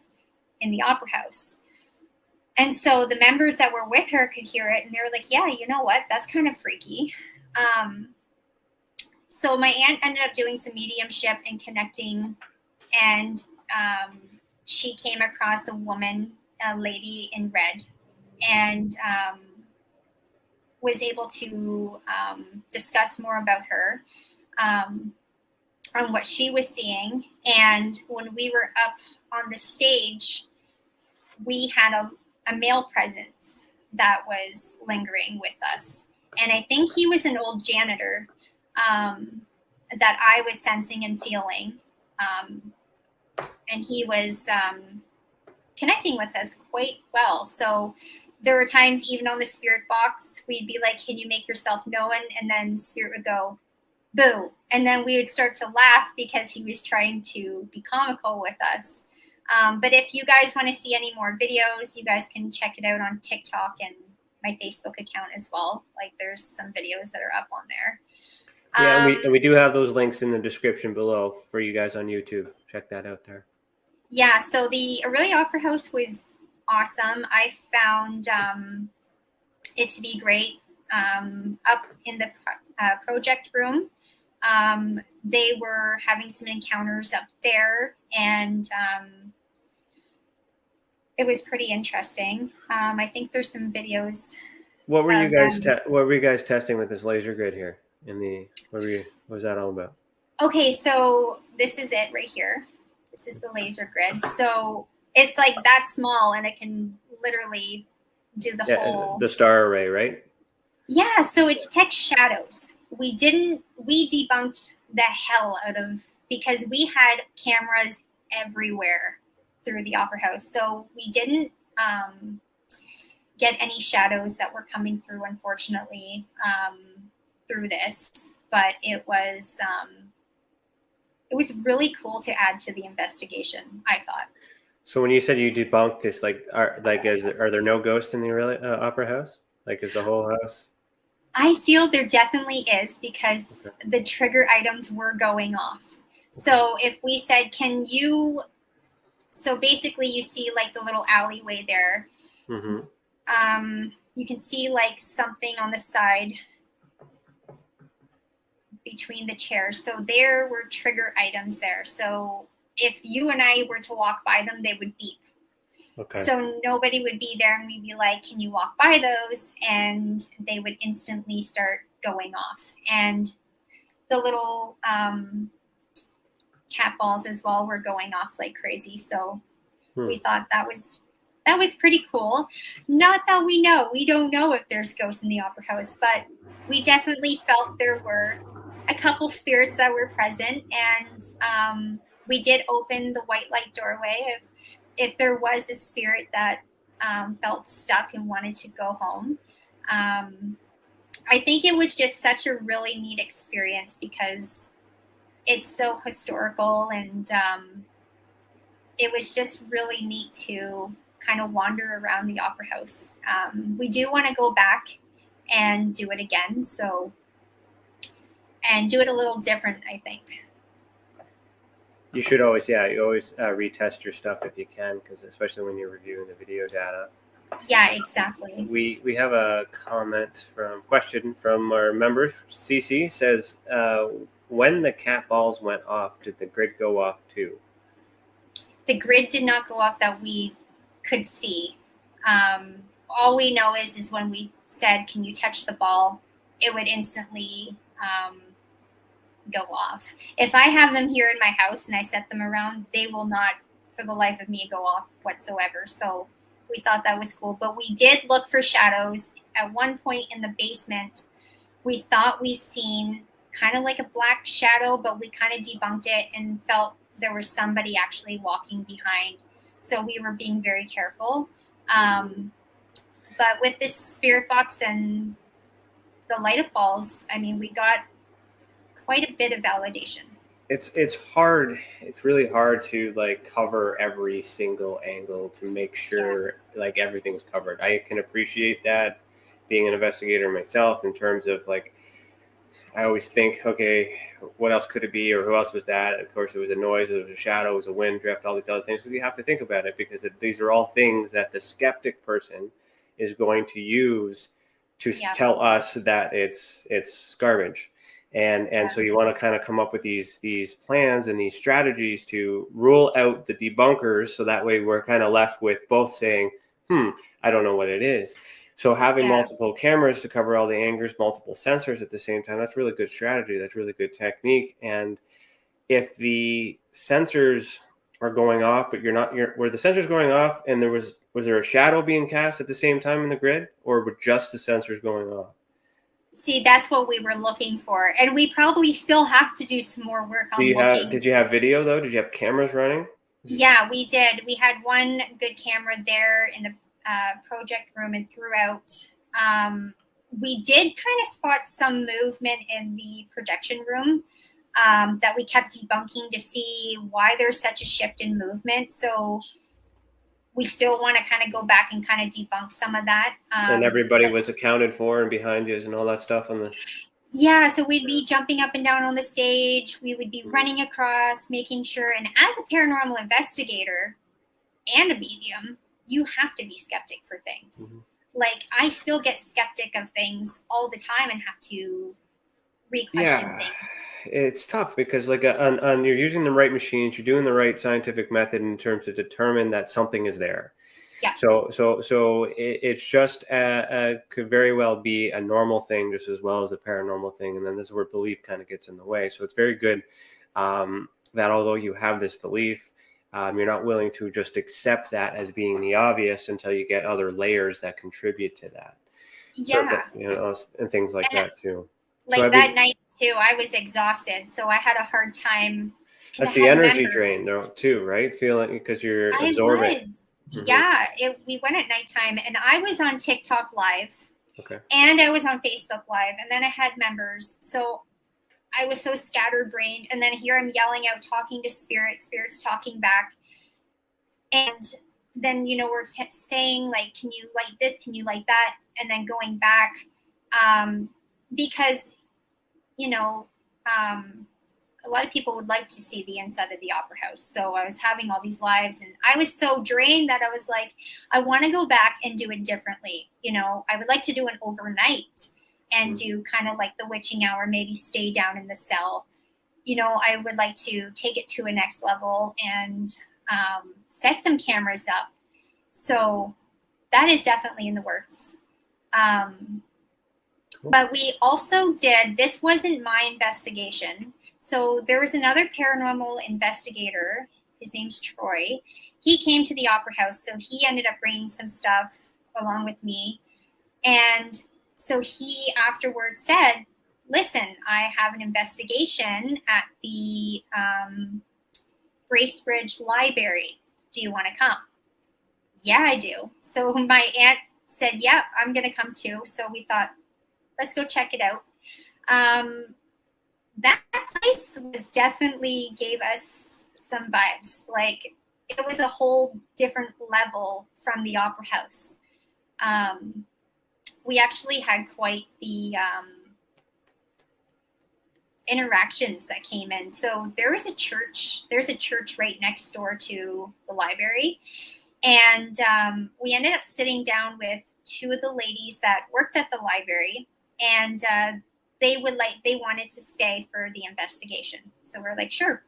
in the Opera House. And so the members that were with her could hear it, and they were like, yeah, you know what? That's kind of freaky. So my aunt ended up doing some mediumship and connecting, and she came across a woman, a lady in red, and was able to discuss more about her on what she was seeing. And when we were up on the stage, we had a male presence that was lingering with us. And I think he was an old janitor that I was sensing and feeling. And he was connecting with us quite well. So there were times, even on the spirit box, we'd be like, can you make yourself known? And then Spirit would go, boo. And then we would start to laugh because he was trying to be comical with us. But if you guys want to see any more videos, you guys can check it out on TikTok and my Facebook account as well. Like, there's some videos that are up on there. Yeah, and we do have those links in the description below for you guys on YouTube. Check that out there. Yeah, so the Orillia Opera House was awesome. I found it to be great. Up in the project room, they were having some encounters up there, and it was pretty interesting. I think there's some videos. What were you guys? What were you guys testing with this laser grid here? What was that all about? Okay, so this is it right here. This is the laser grid. So it's like that small, and it can literally do the whole. The star array, right? Yeah. So it detects shadows. we debunked the hell out of, because we had cameras everywhere through the Opera House. So we didn't get any shadows that were coming through, unfortunately, through this. But it was really cool to add to the investigation, I thought. So when you said you debunked this, are there no ghosts in the Opera House? Like, is the whole house? I feel there definitely is, because the trigger items were going off. So if we said, so basically you see like the little alleyway there. Mm-hmm. You can see like something on the side between the chairs. So there were trigger items there. So if you and I were to walk by them, they would beep. Okay. So nobody would be there, and we'd be like, can you walk by those? And they would instantly start going off. And the little cat balls as well were going off like crazy. So we thought that was pretty cool. Not that we don't know if there's ghosts in the Opera House, but we definitely felt there were a couple spirits that were present. And we did open the white light doorway if there was a spirit that felt stuck and wanted to go home. I think it was just such a really neat experience, because it's so historical, and it was just really neat to kind of wander around the Opera House. We do want to go back and do it again, and do it a little different, I think. You should always, retest your stuff if you can, because especially when you're reviewing the video data. Yeah, exactly. We have a question from our member. Stacey says, when the cat balls went off, did the grid go off too? The grid did not go off that we could see. All we know is when we said, can you touch the ball, it would instantly go off. If I have them here in my house and I set them around, they will not, for the life of me, go off whatsoever. So we thought that was cool. But we did look for shadows. At one point in the basement, we thought we seen kind of like a black shadow, but we kind of debunked it and felt there was somebody actually walking behind. So we were being very careful. But with this spirit box and the light up balls, I mean, we got quite a bit of validation. It's hard. It's really hard to like cover every single angle to make sure like everything's covered. I can appreciate that, being an investigator myself, in terms of like, I always think, okay, what else could it be, or who else was that? Of course, it was a noise, it was a shadow, it was a wind drift, all these other things. Because you have to think about it, because these are all things that the skeptic person is going to use to tell us that it's garbage. And so you want to kind of come up with these plans and these strategies to rule out the debunkers, so that way we're kind of left with both saying, I don't know what it is. So having multiple cameras to cover all the angles, multiple sensors at the same time, that's really good strategy. That's really good technique. And if the sensors are going off, but were the sensors going off and was there a shadow being cast at the same time in the grid, or were just the sensors going off? See, that's what we were looking for. And we probably still have to do some more work on looking. Did you have video though? Did you have cameras running? Yeah, we did. We had one good camera there in the project room and throughout. We did kind of spot some movement in the projection room that we kept debunking to see why there's such a shift in movement. So we still want to kind of go back and kind of debunk some of that. And everybody was accounted for and behind you and all that stuff on the... Yeah, so we'd be jumping up and down on the stage. We would be running across, making sure. And as a paranormal investigator and a medium, you have to be skeptic for things. Mm-hmm. Like, I still get skeptic of things all the time and have to re-question things. It's tough because like on you're using the right machines, you're doing the right scientific method in terms to determine that something is there. Yeah. So it's just could very well be a normal thing just as well as a paranormal thing, and then this is where belief kind of gets in the way. So it's very good that although you have this belief, you're not willing to just accept that as being the obvious until you get other layers that contribute to that. Yeah. So, and things like that too. Like that night too, I was exhausted, so I had a hard time. That's the energy drain, though, too, right? Feeling because you're absorbing. Yeah, we went at nighttime, and I was on TikTok Live. Okay. And I was on Facebook Live, and then I had members, so I was so scatterbrained. And then here I'm yelling out, talking to spirits talking back, and then we're saying like, can you light this? Can you light that? And then going back, because a lot of people would like to see the inside of the Opera House. So I was having all these lives, and I was so drained that I was like, I want to go back and do it differently. I would like to do an overnight and do kind of like the witching hour, maybe stay down in the cell. I would like to take it to a next level and set some cameras up. So that is definitely in the works. But we also this wasn't my investigation. So there was another paranormal investigator. His name's Troy. He came to the Opera House. So he ended up bringing some stuff along with me. And so he afterwards said, listen, I have an investigation at the Bracebridge Library. Do you want to come? Yeah, I do. So my aunt said, yeah, I'm going to come too. So we thought, let's go check it out. That place definitely gave us some vibes. Like, it was a whole different level from the Opera House. We actually had quite the interactions that came in. So there's a church right next door to the library. And we ended up sitting down with two of the ladies that worked at the library, and they wanted to stay for the investigation. So we're like, sure.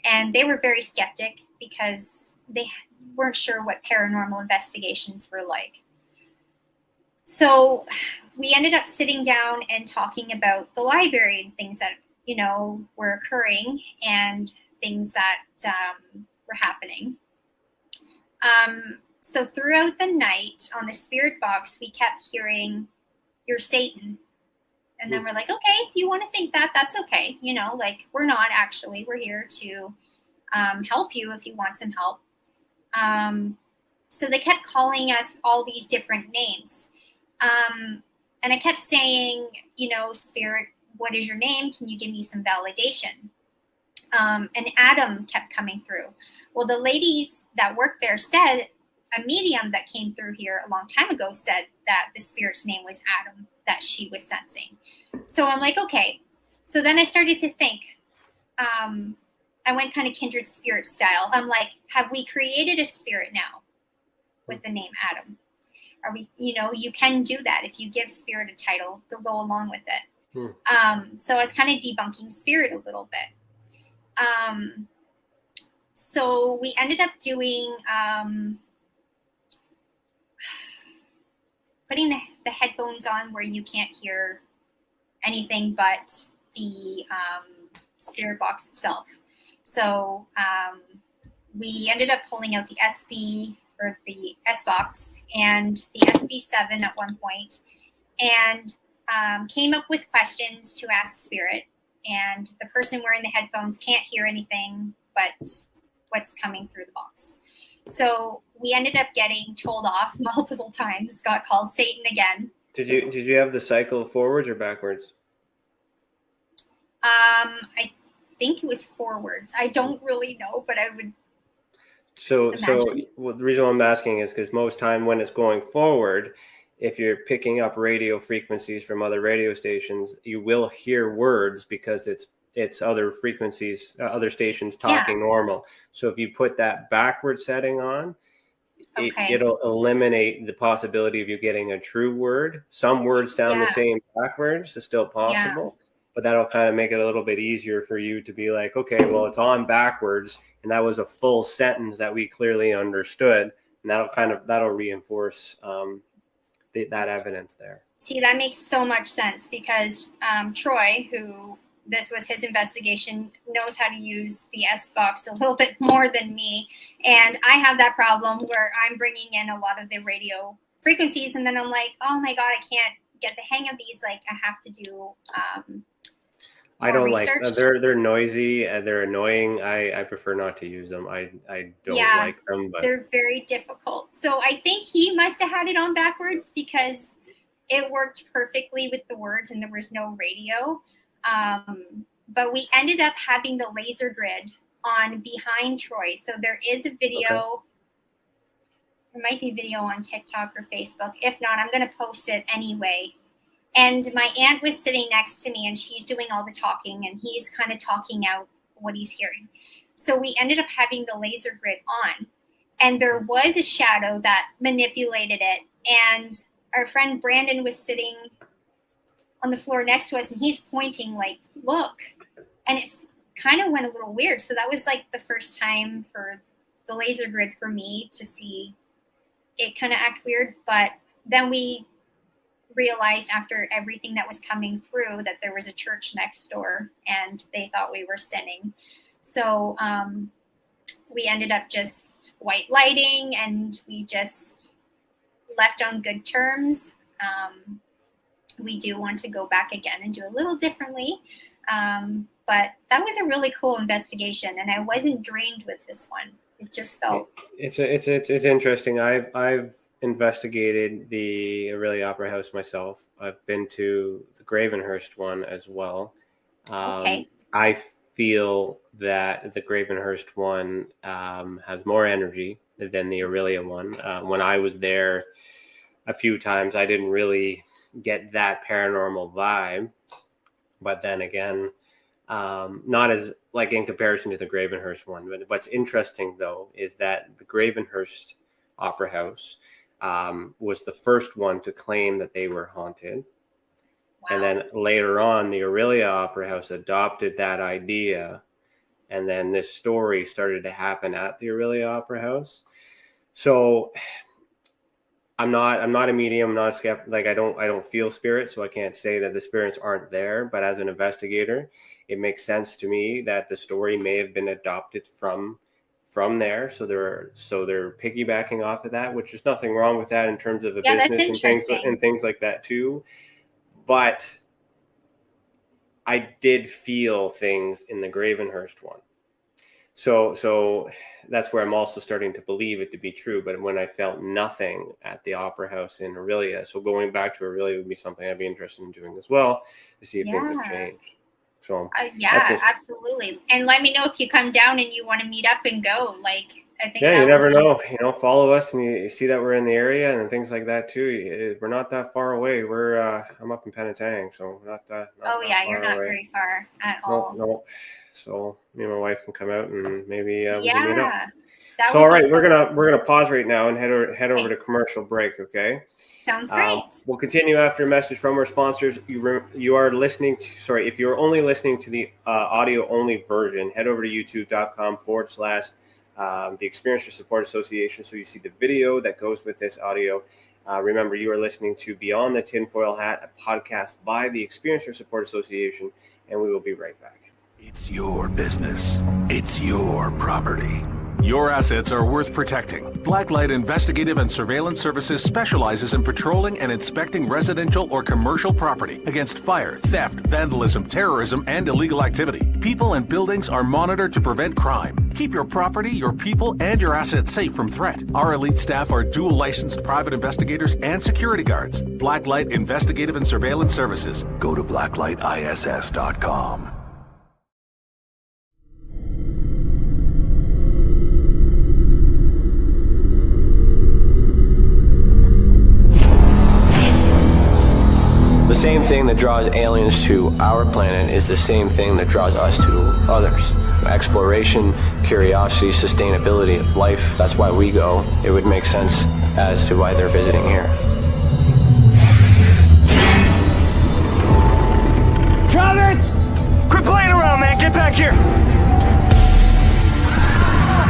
And they were very skeptic because they weren't sure what paranormal investigations were like. So we ended up sitting down and talking about the library and things that, were occurring and things that were happening. So throughout the night on the spirit box, we kept hearing, "You're Satan." And then we're like, okay, if you want to think that, that's okay. Like, we're not actually, we're here to help you if you want some help. So they kept calling us all these different names. And I kept saying, Spirit, what is your name? Can you give me some validation? And Adam kept coming through. Well, the ladies that worked there said, a medium that came through here a long time ago said that the spirit's name was Adam, that she was sensing. So I'm like, okay. So then I started to think, I went kind of kindred spirit style. I'm like, have we created a spirit now with the name Adam? Are we, you can do that. If you give spirit a title, they'll go along with it. So I was kind of debunking spirit a little bit. So we ended up doing, putting the headphones on where you can't hear anything but the spirit box itself. So we ended up pulling out the SB or the S box and the SB7 at one point, and came up with questions to ask spirit. And the person wearing the headphones can't hear anything but what's coming through the box. So we ended up getting told off multiple times, got called Satan again. Did you have the cycle forwards or backwards? I think it was forwards. I don't really know, but I would. So well, the reason I'm asking is because most time when it's going forward, if you're picking up radio frequencies from other radio stations, you will hear words because it's other frequencies, other stations talking normal. So if you put that backward setting on, it'll eliminate the possibility of you getting a true word. Some words sound the same backwards. It's still possible, but that'll kind of make it a little bit easier for you to be like, okay, well, it's on backwards, and that was a full sentence that we clearly understood, and that'll reinforce that evidence there. See, that makes so much sense because Troy, who this was his investigation, knows how to use the S box a little bit more than me. And I have that problem where I'm bringing in a lot of the radio frequencies, and then I'm like, oh my God, I can't get the hang of these, like I have to do I don't research. like they're noisy, they're annoying. I prefer not to use them. I don't like them, but they're very difficult. So I think he must have had it on backwards because it worked perfectly with the words and there was no radio. But we ended up having the laser grid on behind Troy. So there is a video. Okay. There might be video on TikTok or Facebook. If not, I'm going to post it anyway. And my aunt was sitting next to me and she's doing all the talking and he's kind of talking out what he's hearing. So we ended up having the laser grid on and there was a shadow that manipulated it. And our friend Brandon was sitting on the floor next to us and he's pointing like, look. And it's kind of went a little weird. So that was like the first time for the laser grid for me to see it kind of act weird. But then we realized after everything that was coming through that there was a church next door and they thought we were sinning. So we ended up just white lighting and we just left on good terms. We do want to go back again and do a little differently. But that was a really cool investigation and I wasn't drained with this one. It just felt it's interesting. I've investigated the Orillia Opera House myself. I've been to the Gravenhurst one as well. okay. I feel that the Gravenhurst one has more energy than the Orillia one. When I was there a few times, I didn't really get that paranormal vibe. But then again, not as like in comparison to the Gravenhurst one. But what's interesting though is that the Gravenhurst Opera House was the first one to claim that they were haunted. Wow. And then later on, the Orillia Opera House adopted that idea. And then this story started to happen at the Orillia Opera House. So I'm not a medium. I'm not a skeptic. Like I don't feel spirits, so I can't say that the spirits aren't there. But as an investigator, it makes sense to me that the story may have been adopted from there. So they're piggybacking off of that, which is nothing wrong with that in terms of a business and things like that too. But I did feel things in the Gravenhurst one. So that's where I'm also starting to believe it to be true. But when I felt nothing at the Opera House in Orillia, so going back to Orillia would be something I'd be interested in doing as well to see if things have changed. So absolutely. And let me know if you come down and you want to meet up and go. Like I think you never know. Follow us and you see that we're in the area and things like that too. We're not that far away. I'm up in Penetang, so we're not that. You're not very far at all. No. So me and my wife can come out and maybe we yeah. can meet up. So all right, we're gonna pause right now and head over to commercial break. Okay. Sounds great. We'll continue after a message from our sponsors. You are listening to. Sorry, if you're only listening to the audio only version, head over to youtube.com/the Experiencer Support Association so you see the video that goes with this audio. Remember, you are listening to Beyond the Tinfoil Hat, a podcast by the Experiencer Support Association, and we will be right back. It's your business. It's your property. Your assets are worth protecting. Blacklight Investigative and Surveillance Services specializes in patrolling and inspecting residential or commercial property against fire, theft, vandalism, terrorism, and illegal activity. People and buildings are monitored to prevent crime. Keep your property, your people, and your assets safe from threat. Our elite staff are dual licensed private investigators and security guards. Blacklight Investigative and Surveillance Services. Go to blacklightiss.com. The same thing that draws aliens to our planet is the same thing that draws us to others. Exploration, curiosity, sustainability of life. That's why we go. It would make sense as to why they're visiting here. Travis! Quit playing around, man. Get back here.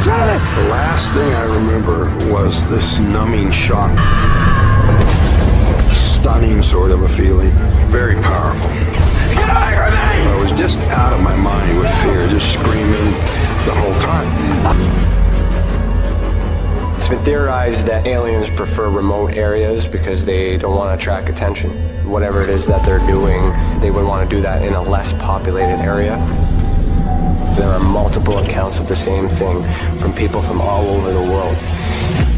Travis! The last thing I remember was this numbing shock. Stunning sort of a feeling. Very powerful. Get away from me! I was just out of my mind with fear, just screaming the whole time. been theorized that aliens prefer remote areas because they don't want to attract attention. Whatever it is that they're doing, they would want to do that in a less populated area. There are multiple accounts of the same thing from people from all over the world.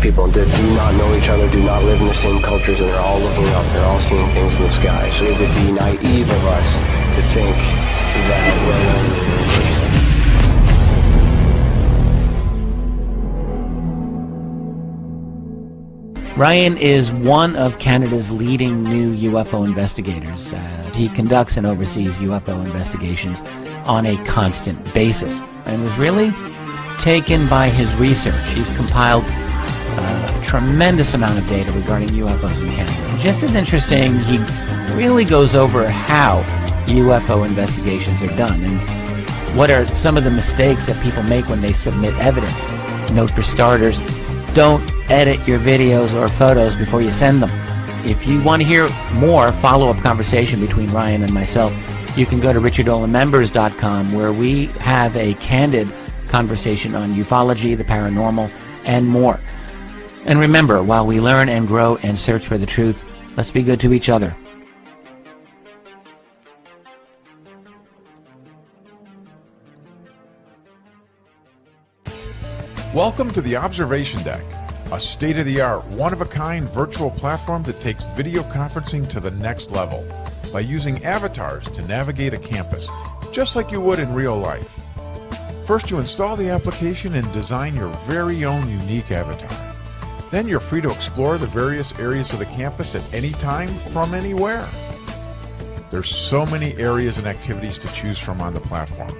People that do not know each other, do not live in the same cultures, and they're all looking up, they're all seeing things in the sky. So it would be naive of us to think that Ryan is one of Canada's leading new UFO investigators. He conducts and oversees UFO investigations on a constant basis and was really taken by his research. He's compiled a tremendous amount of data regarding UFOs in Canada. And just as interesting, he really goes over how UFO investigations are done and what are some of the mistakes that people make when they submit evidence. Note for starters, don't edit your videos or photos before you send them. If you want to hear more follow-up conversation between Ryan and myself, you can go to richardolanmembers.com, where we have a candid conversation on ufology, the paranormal, and more. And remember, while we learn and grow and search for the truth, let's be good to each other. Welcome to the Observation Deck, a state-of-the-art, one-of-a-kind virtual platform that takes video conferencing to the next level by using avatars to navigate a campus, just like you would in real life. First, you install the application and design your very own unique avatar. Then you're free to explore the various areas of the campus at any time from anywhere. There's so many areas and activities to choose from on the platform.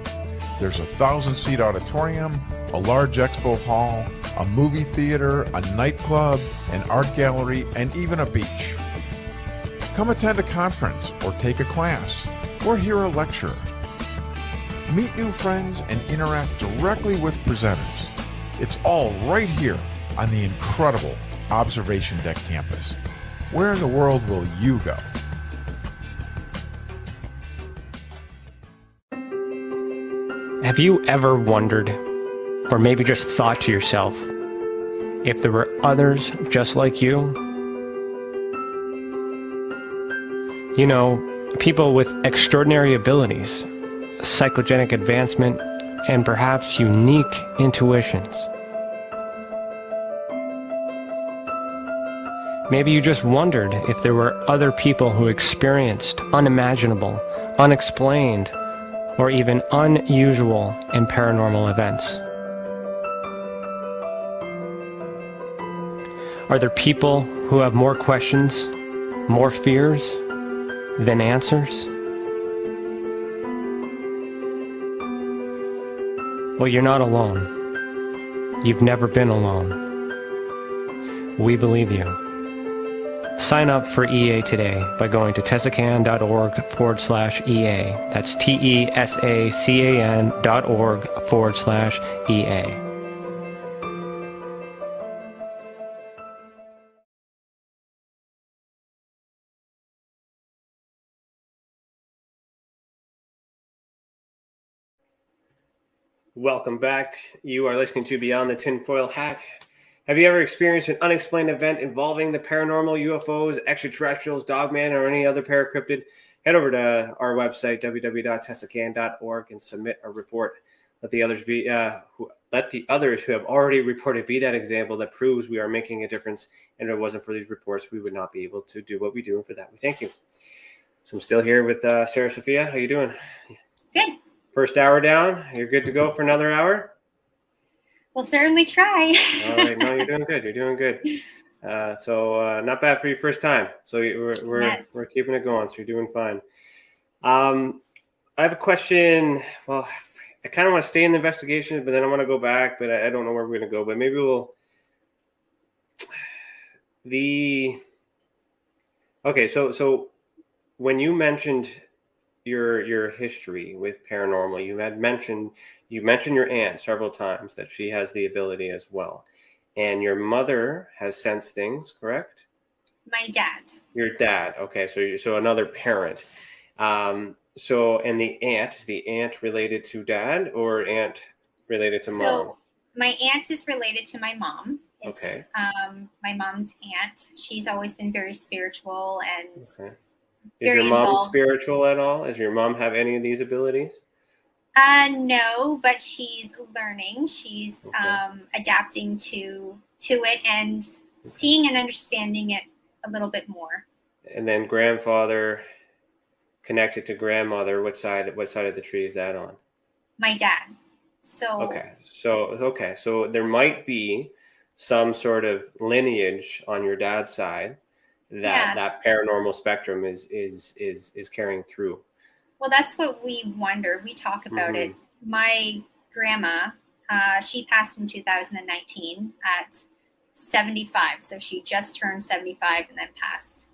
There's a 1,000-seat auditorium, a large expo hall, a movie theater, a nightclub, an art gallery, and even a beach. Come attend a conference or take a class or hear a lecture. Meet new friends and interact directly with presenters. It's all right here on the incredible Observation Deck campus. Where in the world will you go? Have you ever wondered, or maybe just thought to yourself, if there were others just like you? You know, people with extraordinary abilities, psychogenic advancement, and perhaps unique intuitions. Maybe you just wondered if there were other people who experienced unimaginable, unexplained, or even unusual and paranormal events. Are there people who have more questions, more fears than answers? Well, you're not alone. You've never been alone. We believe you. Sign up for EA today by going to tesacan.org/EA. That's TESACAN.org/EA. Welcome back. You are listening to Beyond the Tinfoil Hat. Have you ever experienced an unexplained event involving the paranormal, UFOs, extraterrestrials, Dogman, or any other paracryptid? Head over to our website, www.tesacan.org, and submit a report. Let the others who have already reported be that example that proves we are making a difference. And if it wasn't for these reports, we would not be able to do what we do. And for that, we thank you. So I'm still here with Sara Sophia. How you doing? Good. First hour down. You're good to go for another hour? We'll certainly try. All right. No, you're doing good. You're doing good. So not bad for your first time. So we're keeping it going. So you're doing fine. I have a question. Well, I kind of want to stay in the investigation, but then I want to go back, but I don't know where we're going to go. But maybe Okay. So when you mentioned your history with paranormal, you mentioned your aunt several times, that she has the ability as well, and your mother has sensed things, correct? My dad. Your dad. Okay, so another parent. And the aunt, is the aunt related to dad or aunt related to mom? So my aunt is related to my mom It's my mom's aunt. She's always been very spiritual and Is very your mom involved. spiritual at all? Does your mom have any of these abilities? No, but she's learning. She's adapting to it and seeing and understanding it a little bit more. And then grandfather connected to grandmother. What side of the tree is that on? My dad. So so there might be some sort of lineage on your dad's side that paranormal spectrum is carrying through. Well, that's what we wonder. We talk about it. My grandma, she passed in 2019 at 75. So she just turned 75 and then passed.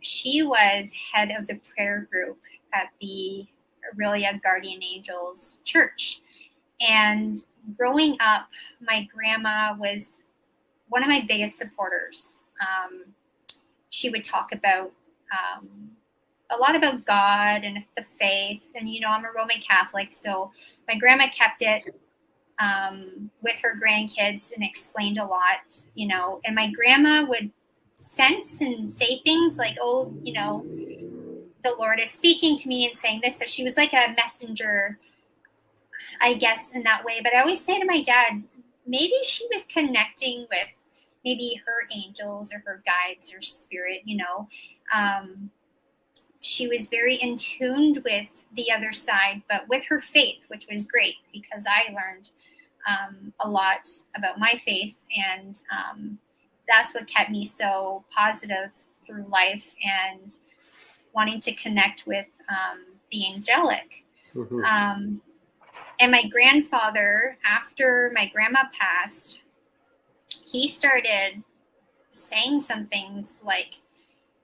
She was head of the prayer group at the Orillia Guardian Angels Church. And growing up, my grandma was one of my biggest supporters. She would talk about a lot about God and the faith. And, I'm a Roman Catholic, so my grandma kept it with her grandkids and explained a lot, and my grandma would sense and say things like, the Lord is speaking to me and saying this. So she was like a messenger, I guess, in that way. But I always say to my dad, maybe she was connecting with maybe her angels or her guides or spirit, she was very in tune with the other side, but with her faith, which was great because I learned a lot about my faith. And that's what kept me so positive through life and wanting to connect with the angelic. And my grandfather, after my grandma passed, he started saying some things like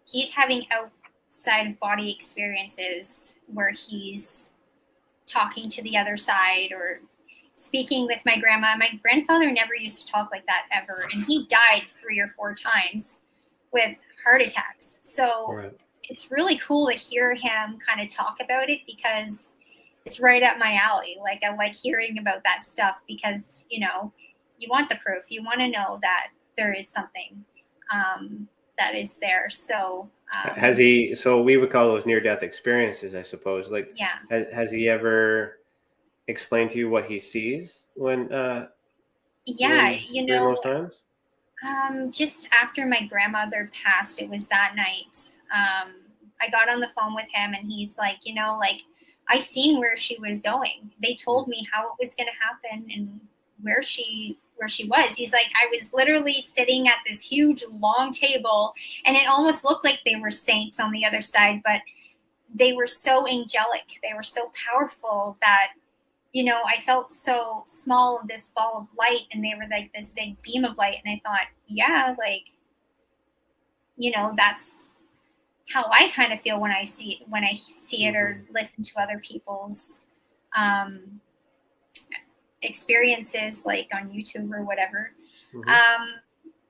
he's having outside of body experiences where he's talking to the other side or speaking with my grandma. My grandfather never used to talk like that ever. And he died 3 or 4 times with heart attacks. So it's really cool to hear him kind of talk about it because it's right up my alley. Like, I like hearing about that stuff because, you want the proof. You want to know that there is something that is there. So has he? So we would call those near-death experiences, I suppose. Like, has he ever explained to you what he sees when? During those times. Just after my grandmother passed, it was that night. I got on the phone with him, and he's like, I seen where she was going. They told me how it was going to happen and where she was. He's like, I was literally sitting at this huge long table and it almost looked like they were saints on the other side, but they were so angelic. They were so powerful that, I felt so small, this ball of light, and they were like this big beam of light. And I thought, that's how I kind of feel when I see it or listen to other people's experiences, like on YouTube or whatever.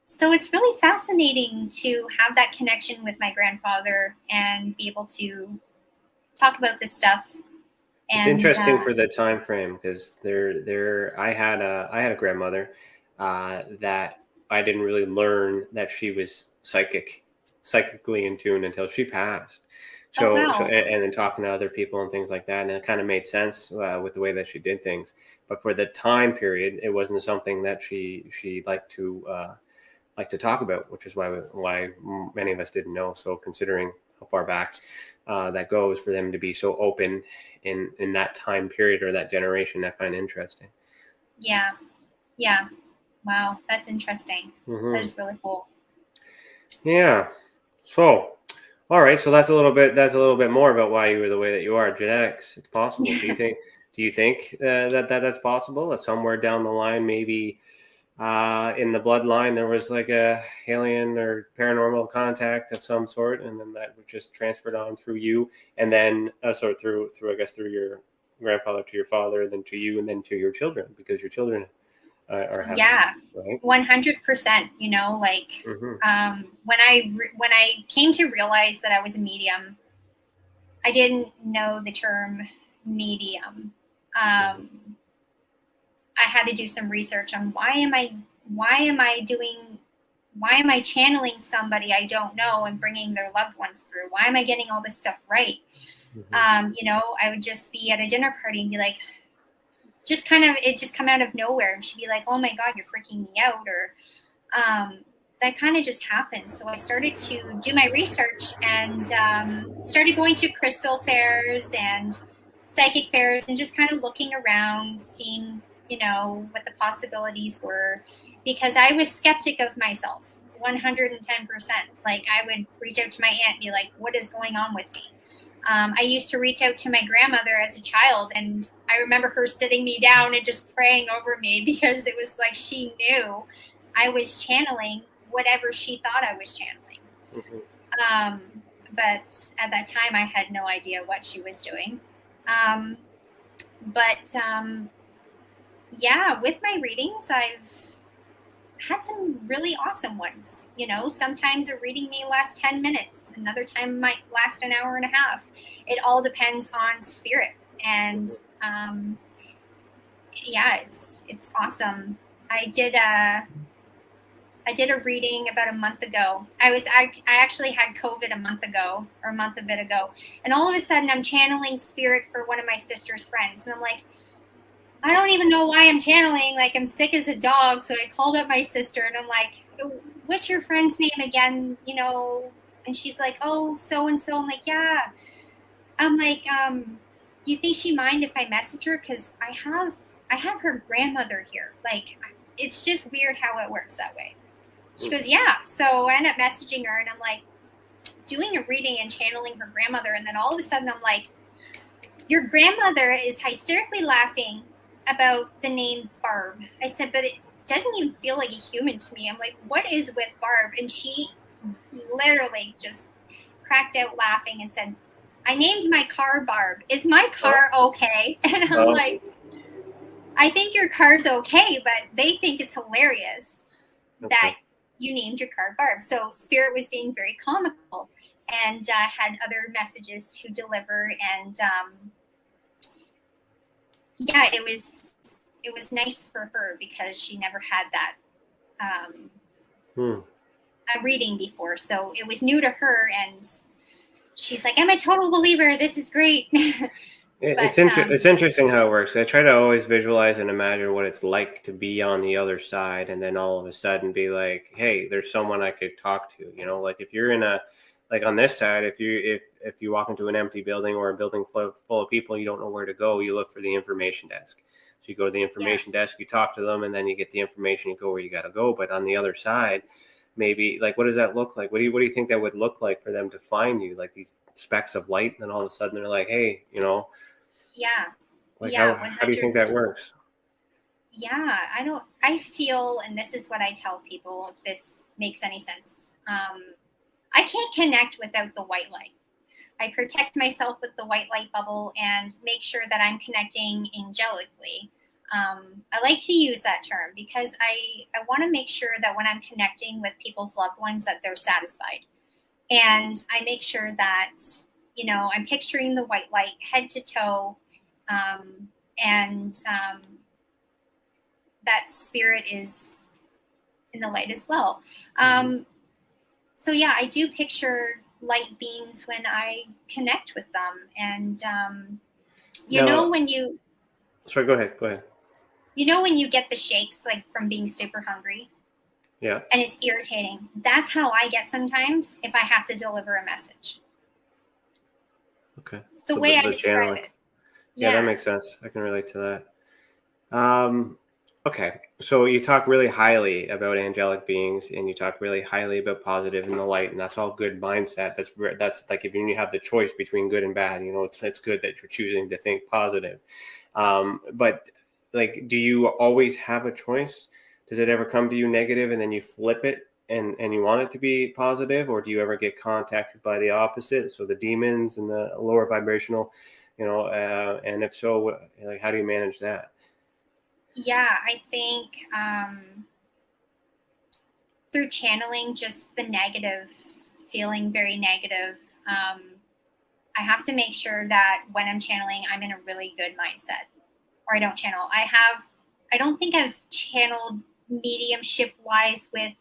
So it's really fascinating to have that connection with my grandfather and be able to talk about this stuff. And, it's interesting for the time frame because I had a grandmother that I didn't really learn that she was psychically in tune until she passed. So and then talking to other people and things like that, and it kind of made sense with the way that she did things. But for the time period, it wasn't something that she liked to talk about, which is why many of us didn't know. So considering how far back that goes, for them to be so open in that time period or that generation, I find interesting. Yeah. Wow, that's interesting. That is really cool. Yeah. So. All right, so that's a little bit more about why you were the way that you are. Genetics, it's possible. Do you think that's possible? That somewhere down the line, maybe in the bloodline, there was like a alien or paranormal contact of some sort, and then that was just transferred on through you, and then through your grandfather to your father, then to you, and then to your children, because your children are having, right? 100%. When I came to realize that I was a medium, I didn't know the term medium. I had to do some research on why am I why am I channeling somebody I don't know and bringing their loved ones through? Why am I getting all this stuff right? You know, I would just be at a dinner party and be like, it just come out of nowhere. And she'd be like, oh my God, you're freaking me out. Or that kind of just happened. So I started to do my research and started going to crystal fairs and psychic fairs and just kind of looking around, seeing, you know, what the possibilities were, because I was skeptic of myself 110%. Like, I would reach out to my aunt and be like, what is going on with me? I used to reach out to my grandmother as a child, and I remember her sitting me down and just praying over me, because it was like she knew I was channeling whatever she thought I was channeling. But at that time, I had no idea what she was doing. Yeah, with my readings, I've had some really awesome ones. You know, sometimes a reading may last 10 minutes. Another time might last an hour and a half. It all depends on spirit. And yeah, it's awesome. I did a reading about a month ago. I actually had COVID a month ago, or a month a bit ago. And all of a sudden I'm channeling spirit for one of my sister's friends. And I'm like, I don't even know why I'm channeling. Like, I'm sick as a dog. So I called up my sister and I'm like, what's your friend's name again? You know? And she's like, oh, so-and-so. I'm like, yeah. I'm like, do you think she'd mind if I message her? Cause I have her grandmother here. Like, it's just weird how it works that way. She goes, yeah. So I end up messaging her and I'm like doing a reading and channeling her grandmother. And then all of a sudden I'm like, your grandmother is hysterically laughing about the name Barb. I said, but it doesn't even feel like a human to me. I'm like, what is with Barb? And she literally just cracked out laughing and said, I named my car Barb. Is my car okay? And I'm like, I think your car's okay, but they think it's hilarious that you named your car Barb. So Spirit was being very comical and had other messages to deliver. And yeah, it was nice for her because she never had that a reading before. So it was new to her, and she's like, I'm a total believer. This is great. It's interesting how it works. I try to always visualize and imagine what it's like to be on the other side, and then all of a sudden be like, hey, there's someone I could talk to. You know, like if you're in like on this side, if you walk into an empty building or a building full of people, you don't know where to go, you look for the information desk. So you go to the information desk, you talk to them, and then you get the information, you go where you got to go. But on the other side, maybe, like, what does that look like? What do you think that would look like for them to find you? Like these specks of light, and then all of a sudden they're like, hey, you know. Yeah. Like how do you think that works? Yeah, I feel, and this is what I tell people, if this makes any sense. I can't connect without the white light. I protect myself with the white light bubble and make sure that I'm connecting angelically. I like to use that term because I want to make sure that when I'm connecting with people's loved ones that they're satisfied. And I make sure that, you know, I'm picturing the white light head to toe, and that spirit is in the light as well. So yeah, I do picture light beings when I connect with them. And you know, when you... Sorry, go ahead. You know when you get the shakes, like from being super hungry? Yeah. And it's irritating. That's how I get sometimes if I have to deliver a message. Okay. It's the way I describe it. Yeah, that makes sense. I can relate to that. Okay. So you talk really highly about angelic beings, and you talk really highly about positive and the light, and that's all good mindset. That's like, if you have the choice between good and bad, you know, it's good that you're choosing to think positive. But like, do you always have a choice? Does it ever come to you negative and then you flip it and you want it to be positive, or do you ever get contacted by the opposite? So the demons and the lower vibrational, you know, and if so, like, how do you manage that? Yeah, I think through channeling, just the negative, feeling very negative, I have to make sure that when I'm channeling, I'm in a really good mindset, or I don't channel. I don't think I've channeled mediumship wise with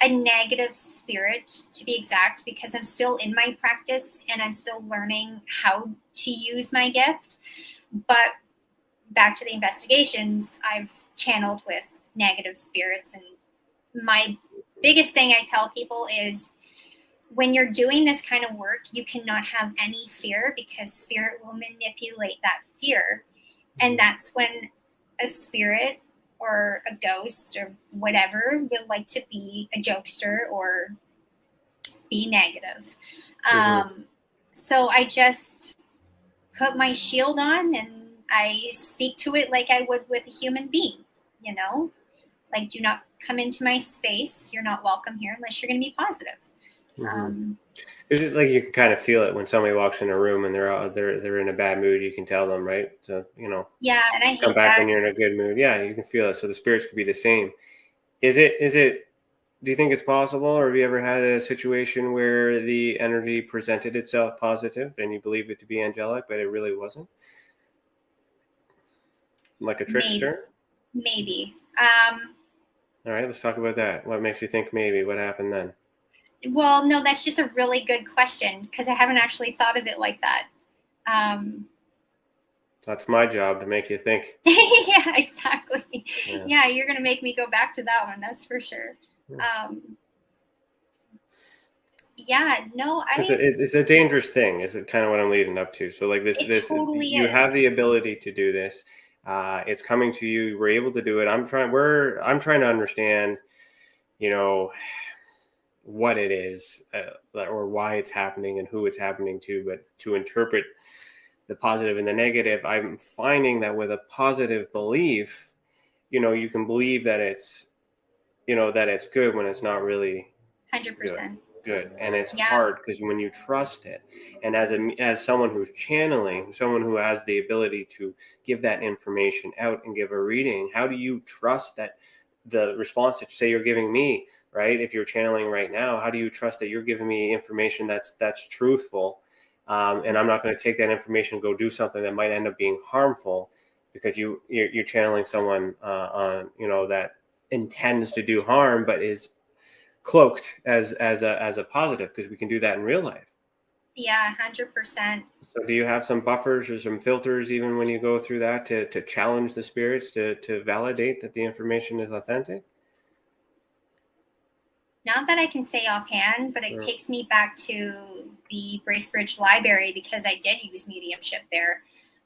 a negative spirit, to be exact, because I'm still in my practice and I'm still learning how to use my gift. But back to the investigations, I've channeled with negative spirits. And my biggest thing I tell people is, when you're doing this kind of work, you cannot have any fear, because spirit will manipulate that fear. And that's when a spirit or a ghost or whatever would like to be a jokester or be negative. So I just put my shield on and I speak to it like I would with a human being, you know, like, do not come into my space. You're not welcome here unless you're going to be positive. Is it like you can kind of feel it when somebody walks in a room and they're in a bad mood? You can tell them, right? So, you know, yeah, and I hate come back that. when you're in a good mood. Yeah, you can feel it. So the spirits could be the same. Is it? Do you think it's possible, or have you ever had a situation where the energy presented itself positive and you believed it to be angelic, but it really wasn't? Like a trickster? Maybe. All right, let's talk about that. What makes you think maybe? What happened then? Well, no, that's just a really good question, because I haven't actually thought of it like that. That's my job, to make you think. Yeah, exactly. Yeah. Yeah, you're going to make me go back to that one. That's for sure. Yeah, no, it's a dangerous thing. Is it kind of what I'm leading up to? So like this totally you is. have the ability to do this. It's coming to you. We're able to do it. I'm trying to understand, you know, what it is, or why it's happening and who it's happening to. But to interpret the positive and the negative, I'm finding that with a positive belief, you know, you can believe that it's, you know, that it's good when it's not really 100%. Good. And it's hard because when you trust it, and as someone who's channeling, someone who has the ability to give that information out and give a reading, how do you trust that the response that you say you're giving me, right? If you're channeling right now, how do you trust that you're giving me information that's truthful? And I'm not going to take that information and go do something that might end up being harmful, because you're channeling someone on, you know, that intends to do harm, but is cloaked as a positive, because we can do that in real life. Yeah, 100%. So do you have some buffers or some filters even when you go through that to challenge the spirits to validate that the information is authentic? Not that I can say offhand, but it takes me back to the Bracebridge Library, because I did use mediumship there.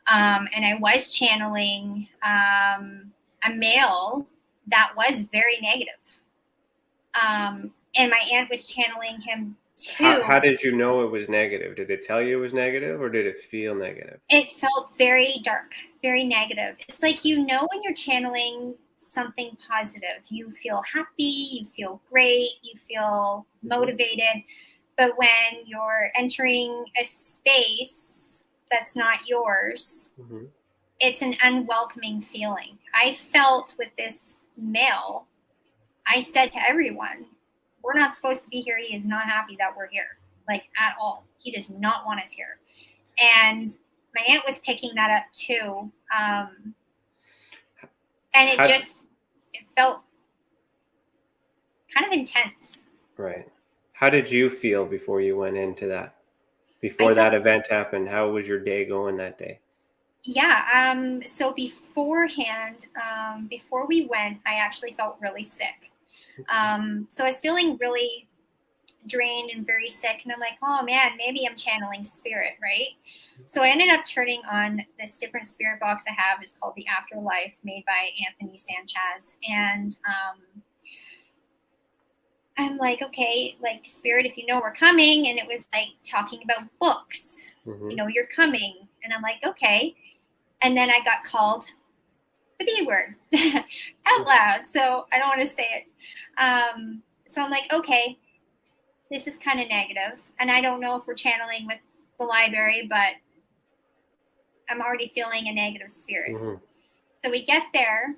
And I was channeling a male that was very negative. And my aunt was channeling him too. How did you know it was negative? Did it tell you it was negative, or did it feel negative? It felt very dark, very negative. It's like, you know, when you're channeling something positive, you feel happy, you feel great, you feel motivated. But when you're entering a space that's not yours, it's an unwelcoming feeling. I felt with this male, I said to everyone, we're not supposed to be here. He is not happy that we're here, like, at all. He does not want us here. And my aunt was picking that up too. And it felt kind of intense. Right. How did you feel before you went into that? Before that event happened, how was your day going that day? Yeah. So beforehand, before we went, I actually felt really sick. So I was feeling really drained and very sick. And I'm like, oh man, maybe I'm channeling spirit, right? So I ended up turning on this different spirit box I have. It's called The Afterlife, made by Anthony Sanchez. And I'm like, okay, like, spirit, if you know we're coming. And it was like talking about books, you know, you're coming. And I'm like, okay. And then I got called the B word out loud. So I don't want to say it. So I'm like, okay, this is kind of negative. And I don't know if we're channeling with the library, but I'm already feeling a negative spirit. So we get there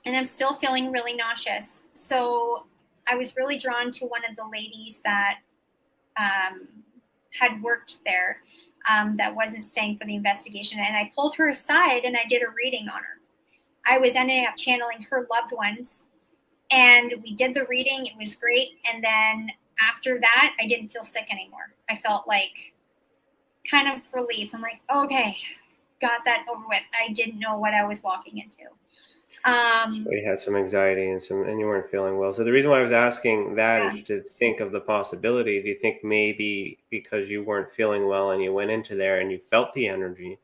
and I'm still feeling really nauseous. So I was really drawn to one of the ladies that had worked there, that wasn't staying for the investigation. And I pulled her aside and I did a reading on her. I was ending up channeling her loved ones, and we did the reading. It was great. And then after that, I didn't feel sick anymore. I felt like kind of relief. I'm like, okay, got that over with. I didn't know what I was walking into. So you had some anxiety and you weren't feeling well. So the reason why I was asking that is to think of the possibility. Do you think maybe because you weren't feeling well and you went into there and you felt the energy,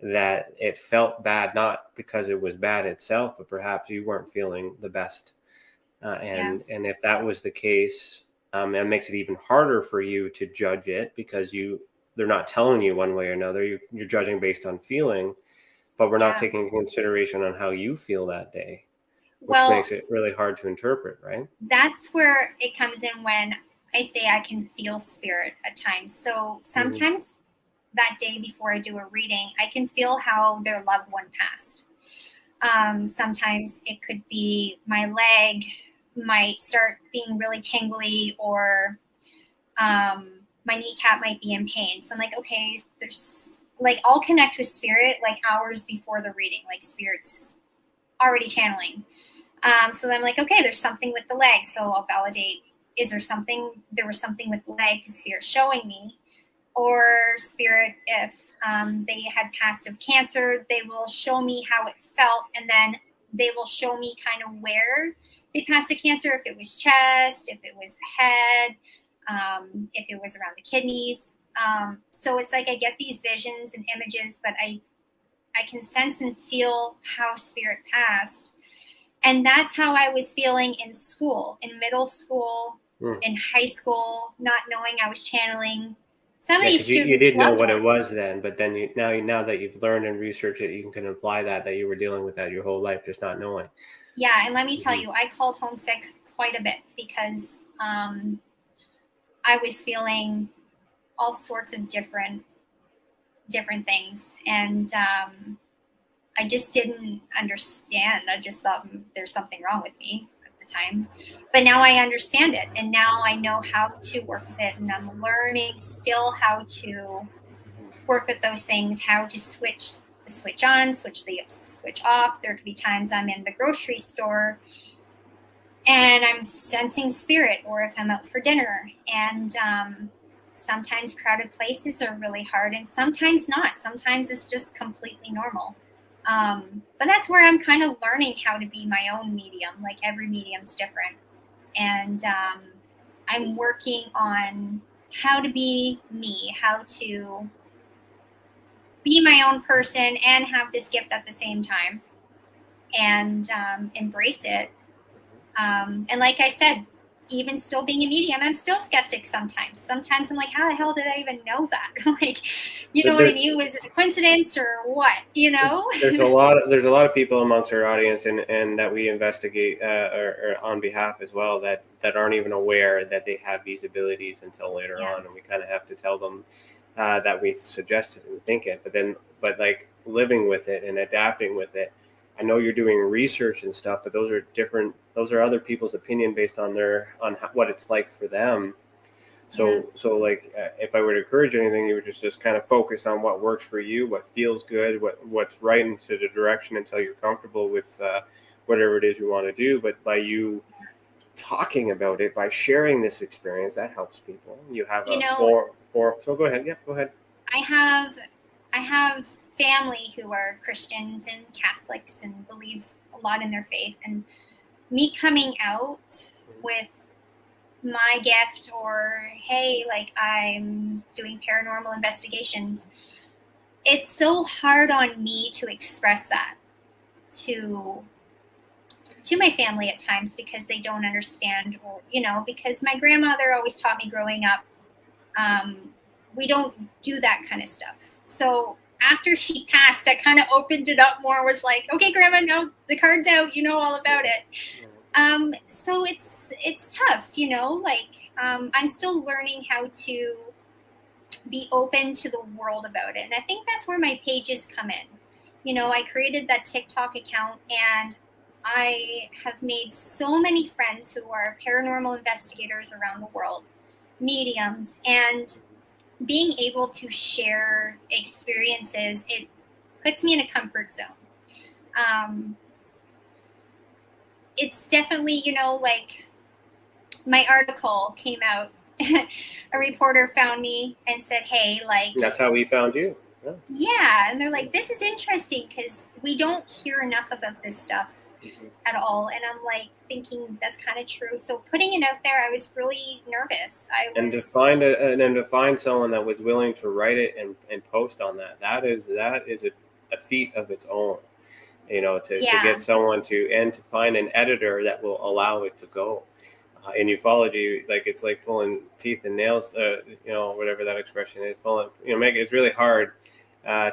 that it felt bad, not because it was bad itself, but perhaps you weren't feeling the best? And if that was the case, it makes it even harder for you to judge it, because they're not telling you one way or another. You're judging based on feeling, but we're not taking consideration on how you feel that day, which makes it really hard to interpret, right? That's where it comes in when I say I can feel spirit at times. So sometimes that day before I do a reading, I can feel how their loved one passed. Sometimes it could be my leg might start being really tingly, or my kneecap might be in pain. So I'm like, okay, there's like, I'll connect with spirit like hours before the reading, like spirit's already channeling. So then I'm like, okay, there's something with the leg. So I'll validate, there was something with the leg, because spirit's showing me. Or spirit, if they had passed of cancer, they will show me how it felt, and then they will show me kind of where they passed of cancer, if it was chest, if it was head, if it was around the kidneys. So it's like I get these visions and images, but I can sense and feel how spirit passed. And that's how I was feeling in school, in middle school, in high school, not knowing I was channeling. Some of these students, you did know what it was then, but then now that you've learned and researched it, you can imply that you were dealing with that your whole life, just not knowing. Yeah, and let me tell you, I called home sick quite a bit, because I was feeling all sorts of different things, and I just didn't understand. I just thought there's something wrong with me at the time, but now I understand it, and now I know how to work with it, and I'm learning still how to work with those things, how to switch the switch on, switch the switch off. There could be times I'm in the grocery store and I'm sensing spirit, or if I'm out for dinner, and sometimes crowded places are really hard, and sometimes not. Sometimes it's just completely normal. But that's where I'm kind of learning how to be my own medium. Like, every medium's different. And I'm working on how to be me, how to be my own person and have this gift at the same time, and embrace it. And like I said, even still being a medium, I'm still skeptic sometimes. Sometimes I'm like, how the hell did I even know that? Like, you know what I mean? Was it a coincidence or what? You know? There's a lot of people amongst our audience and that we investigate or on behalf as well that aren't even aware that they have these abilities until later on, and we kind of have to tell them that we suggest it and think it. But like living with it and adapting with it. I know you're doing research and stuff, but those are different. Those are other people's opinion based on what it's like for them. So like if I were to encourage anything, you would just kind of focus on what works for you, what feels good, what's right into the direction until you're comfortable with whatever it is you want to do. But by you talking about it, by sharing this experience, that helps people. You have so go ahead. Yeah, go ahead. I have family who are Christians and Catholics and believe a lot in their faith, and me coming out with my gift, or hey, like, I'm doing paranormal investigations, it's so hard on me to express that to my family at times, because they don't understand, or because my grandmother always taught me growing up, we don't do that kind of stuff. So after she passed, I kind of opened it up more, was like, okay, Grandma, now the card's out, you know all about it. So it's tough, like, I'm still learning how to be open to the world about it. And I think that's where my pages come in. I created that TikTok account, and I have made so many friends who are paranormal investigators around the world, mediums, and being able to share experiences, it puts me in a comfort zone. it's definitely, like my article came out. A reporter found me and said, hey, like, that's how we found you. Yeah. And they're like, this is interesting because we don't hear enough about this stuff at all. And I'm like thinking that's kind of true. So putting it out there, I was really nervous. And to find someone that was willing to write it and post on that is a feat of its own. To get someone to find an editor that will allow it to go. In ufology, like it's like pulling teeth and nails, whatever that expression is. It's really hard,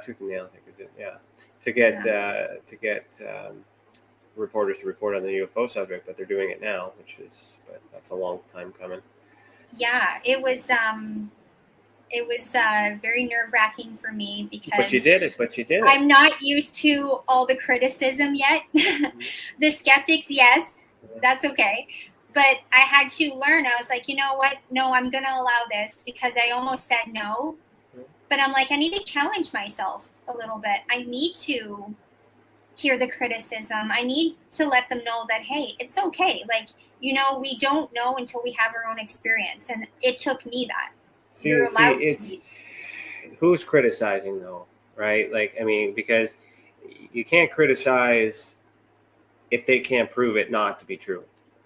tooth and nail, I think is it? Yeah, to get reporters to report on the UFO subject, but they're doing it now, but that's a long time coming. Yeah, it was very nerve-wracking for me because But you did it. I'm not used to all the criticism yet. The skeptics, yes, that's okay. But I had to learn. I was like, you know what? No, I'm going to allow this because I almost said no. But I'm like, I need to challenge myself a little bit. I need to hear the criticism. I need to let them know that, hey, it's okay. Like, we don't know until we have our own experience. And it took me that. Who's criticizing though, right? Like, I mean, because you can't criticize if they can't prove it not to be true.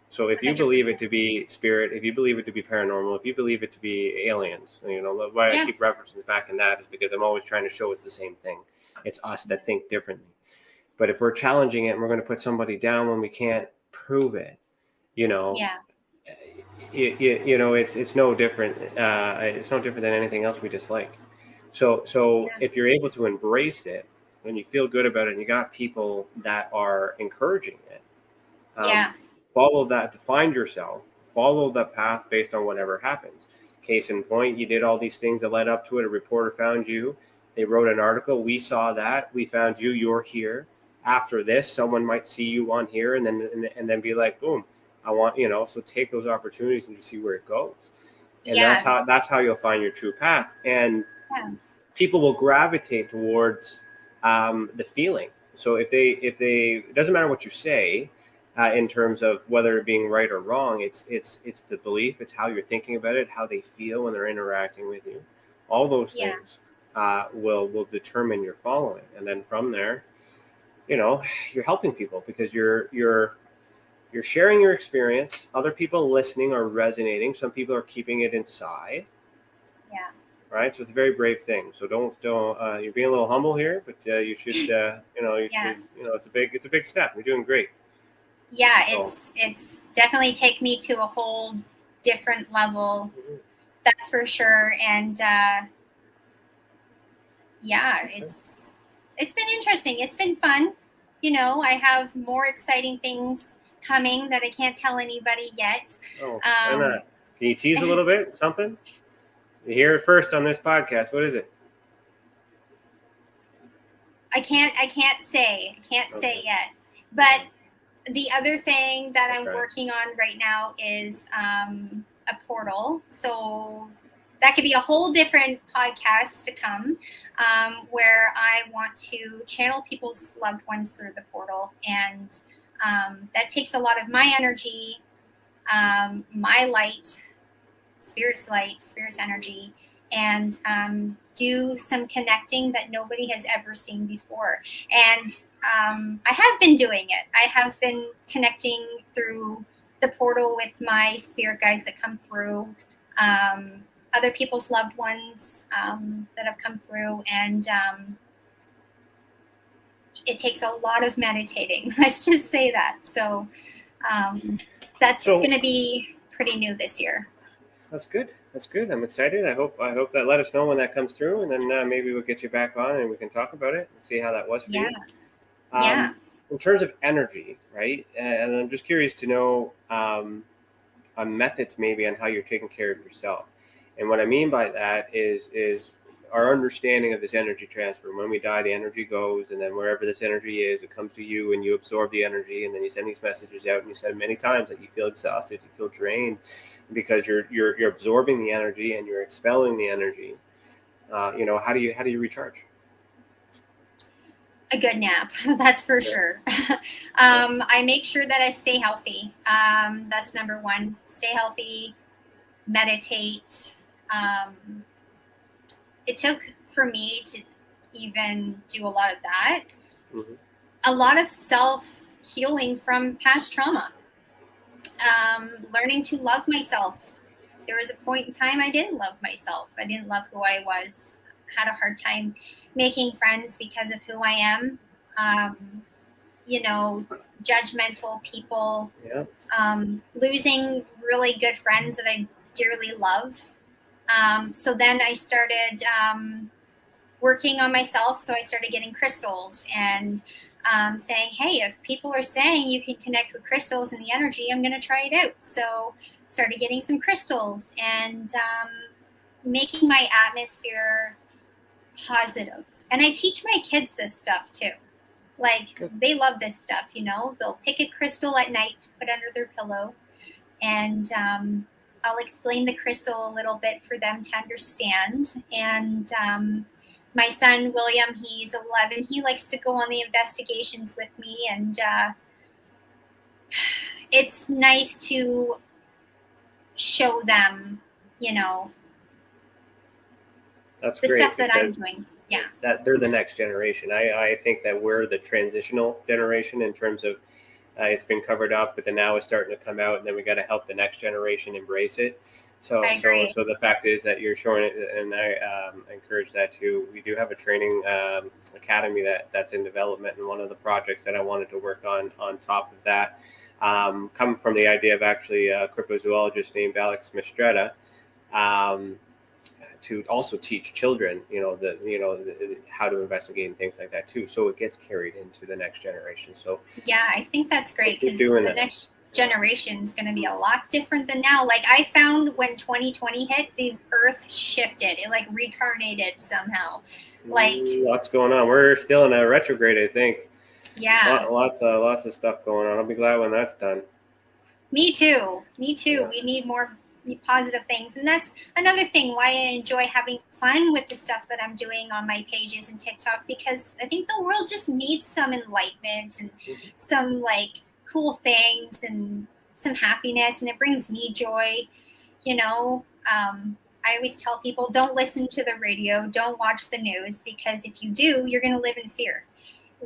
So if you 100%. Believe it to be spirit, if you believe it to be paranormal, if you believe it to be aliens, why I keep references back in that is because I'm always trying to show it's the same thing. It's us that think differently. But if we're challenging it and we're going to put somebody down when we can't prove it, it's no different. It's no different than anything else we dislike. So if you're able to embrace it and you feel good about it and you got people that are encouraging it, follow that, to find yourself, follow the path based on whatever happens. Case in point, you did all these things that led up to it. A reporter found you. They wrote an article. We saw that. We found you. You're here. After this, someone might see you on here and then be like, boom, I want, so take those opportunities and just see where it goes. And that's how you'll find your true path. And people will gravitate towards the feeling. So if they, it doesn't matter what you say, in terms of whether it being right or wrong, it's the belief, it's how you're thinking about it, how they feel when they're interacting with you. All those things will determine your following, and then from there, you're helping people because you're sharing your experience. Other people listening are resonating. Some people are keeping it inside. Yeah. Right. So it's a very brave thing. So don't. You're being a little humble here, but you should. should. It's a big step. You're doing great. Yeah, it's definitely take me to a whole different level. That's for sure. And it's been interesting. It's been fun. I have more exciting things coming that I can't tell anybody yet. Can you tease a little bit? Something? You hear it first on this podcast. What is it? I can't say. I can't say yet. But the other thing that I'm working on right now is a portal. So that could be a whole different podcast to come, where I want to channel people's loved ones through the portal. And that takes a lot of my energy, my light, spirit's energy, and do some connecting that nobody has ever seen before. And I have been doing it. I have been connecting through the portal with my spirit guides that come through, other people's loved ones that have come through. And it takes a lot of meditating. Let's just say that. So that's going to be pretty new this year. That's good. That's good. I'm excited. I hope that let us know when that comes through, and then maybe we'll get you back on and we can talk about it and see how that was for you. In terms of energy, right? And I'm just curious to know methods maybe on how you're taking care of yourself. And what I mean by that is our understanding of this energy transfer. When we die, the energy goes, and then wherever this energy is, it comes to you, and you absorb the energy, and then you send these messages out. And you said many times that you feel exhausted, you feel drained, because you're absorbing the energy and you're expelling the energy. How do you recharge? a good nap. That's for sure. I make sure that I stay healthy. That's number one. Stay healthy, meditate. It took for me to even do a lot of that. Mm-hmm. A lot of self-healing from past trauma. Learning to love myself. There was a point in time I didn't love myself. I didn't love who I was. Had a hard time making friends because of who I am. Judgmental people. Yeah. Losing really good friends that I dearly love. So then I started working on myself. So I started getting crystals and saying, hey, if people are saying you can connect with crystals and the energy, I'm going to try it out. So started getting some crystals and making my atmosphere positive. And I teach my kids this stuff too. Like, they love this stuff, they'll pick a crystal at night to put under their pillow. And I'll explain the crystal a little bit for them to understand. And my son, William, he's 11. He likes to go on the investigations with me. And it's nice to show them, That's the great, stuff that I'm doing. Yeah. That they're the next generation. I think that we're the transitional generation in terms of it's been covered up, but then now it's starting to come out, and then we got to help the next generation embrace it. So the fact is that you're showing it, and I encourage that too. We do have a training academy that's in development, and one of the projects that I wanted to work on top of that, come from the idea of actually a cryptozoologist named Alex Mistretta, to also teach children, how to investigate and things like that too. So it gets carried into the next generation. So yeah, I think that's great because the next generation is going to be a lot different than now. Like, I found when 2020 hit, the earth shifted. It like reincarnated somehow. Like, lots going on. We're still in a retrograde, I think. Yeah. Lots of stuff going on. I'll be glad when that's done. Me too. Yeah. We need more positive things, and that's another thing why I enjoy having fun with the stuff that I'm doing on my pages and TikTok, because I think the world just needs some enlightenment and some like cool things and some happiness, and it brings me joy. I always tell people, don't listen to the radio, don't watch the news, because if you do, you're going to live in fear.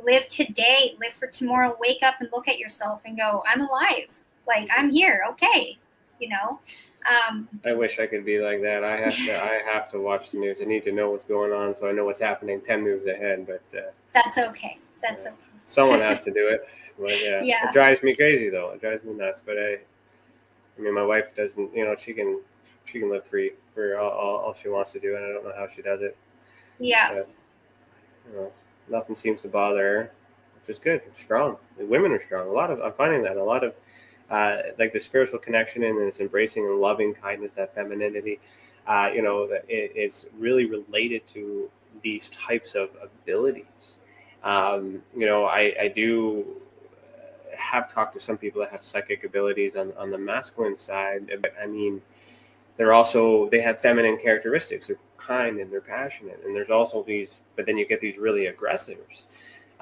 Live today, live for tomorrow, wake up and look at yourself and go, I'm alive, like I'm here, okay. I wish I could be like that. I have to watch the news. I need to know what's going on so I know what's happening 10 moves ahead. But that's okay. That's okay. Someone has to do it. But, yeah. It drives me crazy though. It drives me nuts. But I mean, my wife doesn't. She can live free for all she wants to do, and I don't know how she does it. Yeah. But, nothing seems to bother her, which is good. Strong. The women are strong. I'm finding that a lot of. Like the spiritual connection and this embracing and loving kindness, that femininity, that it's really related to these types of abilities. I do have talked to some people that have psychic abilities on the masculine side, but I mean, they have feminine characteristics. They're kind and they're passionate, and there's also these, but then you get these really aggressors.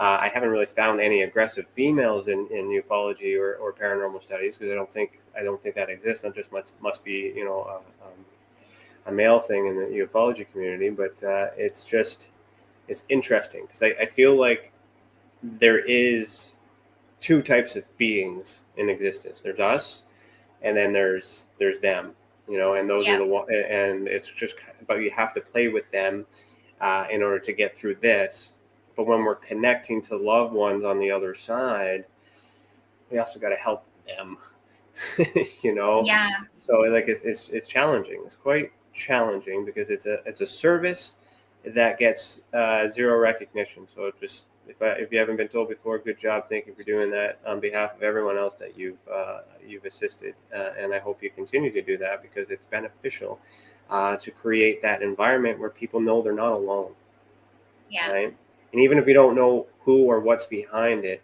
I haven't really found any aggressive females in ufology or paranormal studies, because I don't think that exists. That just must be a male thing in the ufology community. But it's interesting because I feel like there is two types of beings in existence. There's us, and then there's them. And those are the one. And it's just, but you have to play with them in order to get through this. But when we're connecting to loved ones on the other side, we also got to help them, Yeah. So like it's challenging. It's quite challenging because it's a service that gets zero recognition. So just if you haven't been told before, good job. Thank you for doing that on behalf of everyone else that you've assisted, and I hope you continue to do that because it's beneficial to create that environment where people know they're not alone. Yeah. Right. And even if you don't know who or what's behind it,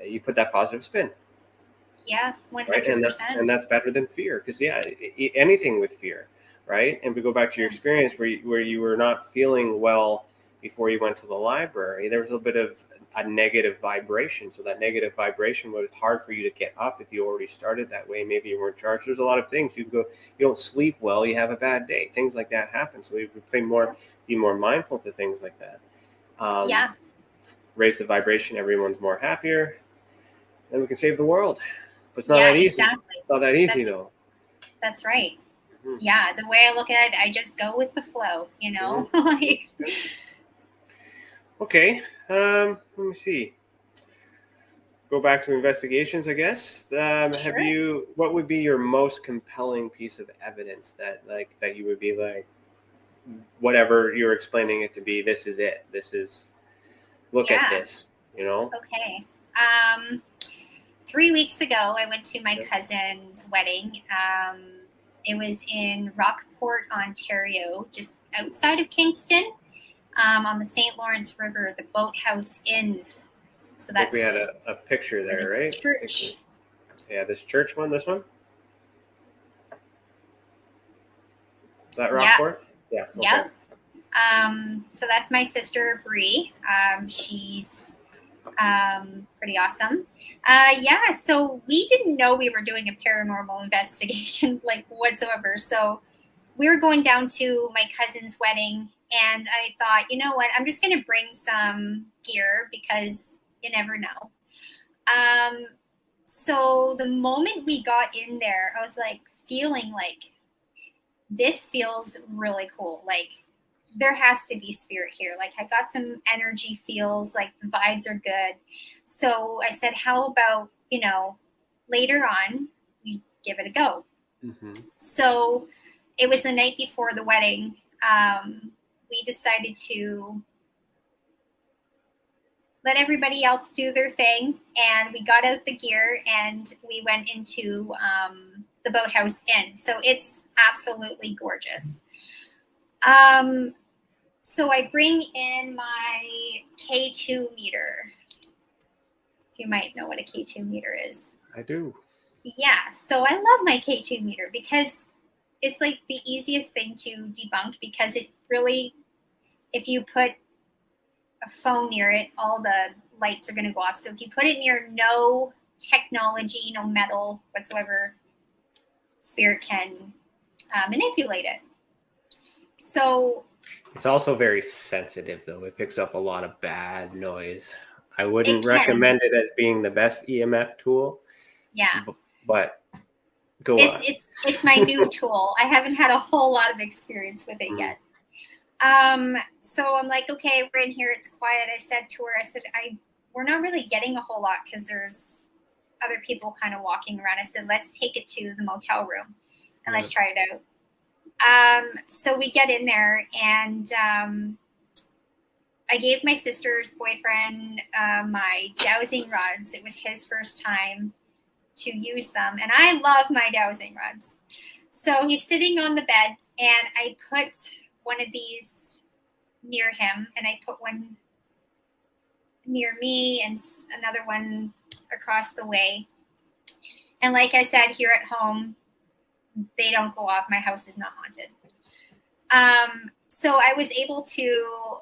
you put that positive spin. Yeah, 100%. Right? And that's better than fear, because anything with fear, right? And if we go back to your experience where you were not feeling well before you went to the library, there was a bit of a negative vibration. So that negative vibration was hard for you to get up if you already started that way. Maybe you weren't charged. There's a lot of things. You don't sleep well, you have a bad day. Things like that happen. So we be more mindful to things like that. Raise the vibration, everyone's more happier, then we can save the world. But it's not that easy. Exactly. It's not that easy though. That's right. Mm-hmm. Yeah, the way I look at it, I just go with the flow, you know? Mm-hmm. Okay, let me see. Go back to investigations, I guess. Sure. What would be your most compelling piece of evidence that you would be like, whatever you're explaining it to be, this is it. Look at this, you know? Okay. 3 weeks ago, I went to my cousin's wedding. It was in Rockport, Ontario, just outside of Kingston. On the St. Lawrence River, the Boathouse Inn. So that's. We had a picture there, right? Church. Yeah, this church one, this one. Is that Rockport? Yeah. Okay. Yeah. So that's my sister Bree. She's pretty awesome. So we didn't know we were doing a paranormal investigation like whatsoever. So we were going down to my cousin's wedding. And I thought, you know what, I'm just going to bring some gear because you never know. So the moment we got in there, I was like feeling like this feels really cool. Like there has to be spirit here. Like I got some energy feels, like the vibes are good. So I said, how about, later on, we give it a go. Mm-hmm. So it was the night before the wedding. We decided to let everybody else do their thing, and we got out the gear and we went into the Boathouse Inn. So it's absolutely gorgeous. So I bring in my K2 meter. You might know what a K2 meter is. I do. Yeah, so I love my K2 meter because it's like the easiest thing to debunk because it really, if you put a phone near it, all the lights are going to go off. So if you put it near no technology, no metal whatsoever, spirit can manipulate it. So it's also very sensitive, though. It picks up a lot of bad noise. I wouldn't recommend it as being the best EMF tool. Yeah. But go on. It's my new tool. I haven't had a whole lot of experience with it yet. So I'm like, okay, we're in here. It's quiet. I said to her, we're not really getting a whole lot because there's other people kind of walking around. I said, let's take it to the motel room and let's try it out. So we get in there and I gave my sister's boyfriend my dowsing rods. It was his first time to use them. And I love my dowsing rods. So he's sitting on the bed and I put one of these near him and I put one near me and another one across the way. And like I said, here at home, they don't go off. My house is not haunted. So I was able to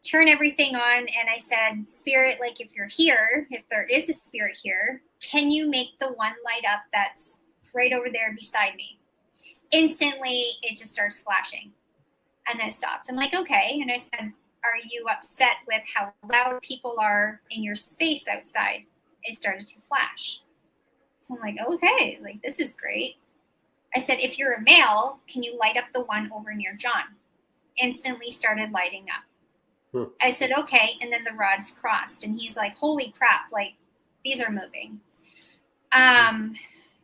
turn everything on and I said, Spirit, like if you're here, if there is a spirit here, can you make the one light up that's right over there beside me? Instantly, it just starts flashing. And then it stopped. I'm like, okay. And I said, are you upset with how loud people are in your space outside? It started to flash. So I'm like, okay, like this is great. I said, if you're a male, can you light up the one over near John? Instantly started lighting up. I said, okay. And then the rods crossed and he's like, holy crap, like these are moving.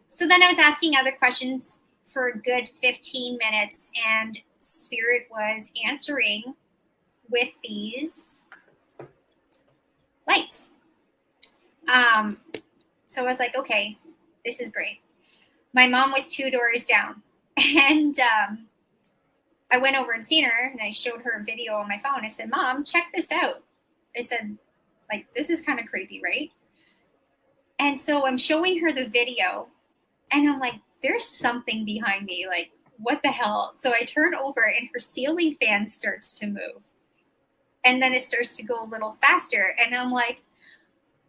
So then I was asking other questions for a good 15 minutes and Spirit was answering with these lights. So I was like, okay, this is great. My mom was 2 doors down and I went over and seen her and I showed her a video on my phone. I said, Mom, check this out. I said, like, this is kind of creepy, right? And so I'm showing her the video and I'm like, there's something behind me. Like, what the hell? So I turn over and her ceiling fan starts to move. And then it starts to go a little faster. And I'm like,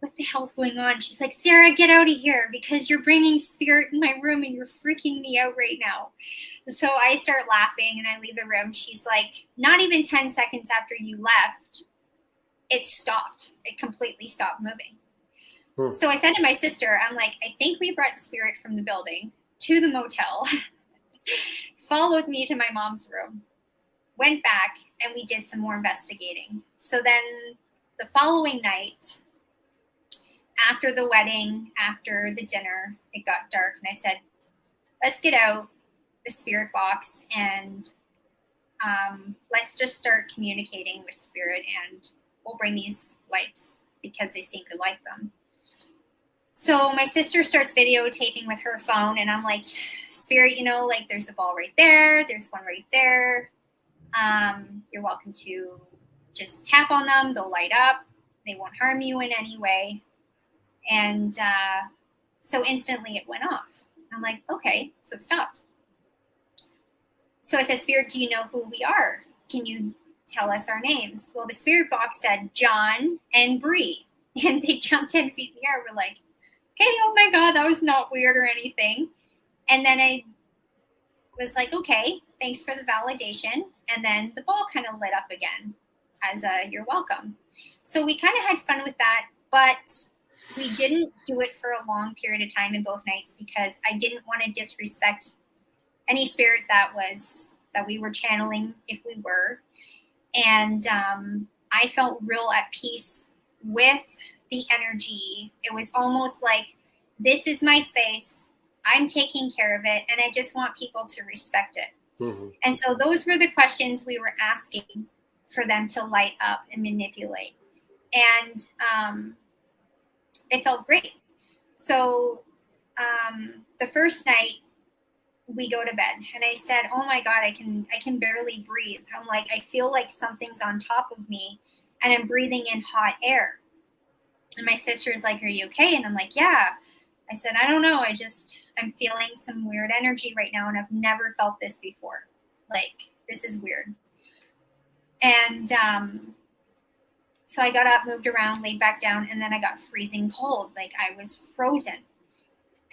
what the hell's going on? She's like, Sarah, get out of here because you're bringing spirit in my room and you're freaking me out right now. So I start laughing and I leave the room. She's like, not even 10 seconds after you left, it stopped. It completely stopped moving. So I said to my sister, I'm like, I think we brought spirit from the building to the motel, followed me to my mom's room, went back, and we did some more investigating. So then the following night, after the wedding, after the dinner, it got dark, and I said, let's get out the spirit box and let's just start communicating with spirit, and we'll bring these lights because they seem to like them. So my sister starts videotaping with her phone, and I'm like, spirit, you know, like there's a ball right there. There's one right there. You're welcome to just tap on them. They'll light up. They won't harm you in any way. And so instantly it went off. I'm like, okay, so it stopped. So I said, spirit, do you know who we are? Can you tell us our names? Well, the spirit box said John and Bree, and they jumped 10 feet in the air. We're like, okay, oh my God, that was not weird or anything. And then I was like, okay, thanks for the validation. And then the ball kind of lit up again as a you're welcome. So we kind of had fun with that, but we didn't do it for a long period of time in both nights because I didn't want to disrespect any spirit that we were channeling if we were. And I felt real at peace with the energy. It was almost like, this is my space. I'm taking care of it. And I just want people to respect it. Mm-hmm. And so those were the questions we were asking for them to light up and manipulate. And it felt great. So the first night we go to bed and I said, oh my God, I can barely breathe. I'm like, I feel like something's on top of me and I'm breathing in hot air. And my sister's like, are you okay? And I'm like, yeah. I said, I don't know. I'm feeling some weird energy right now. And I've never felt this before. Like, this is weird. And so I got up, moved around, laid back down, and then I got freezing cold. Like, I was frozen.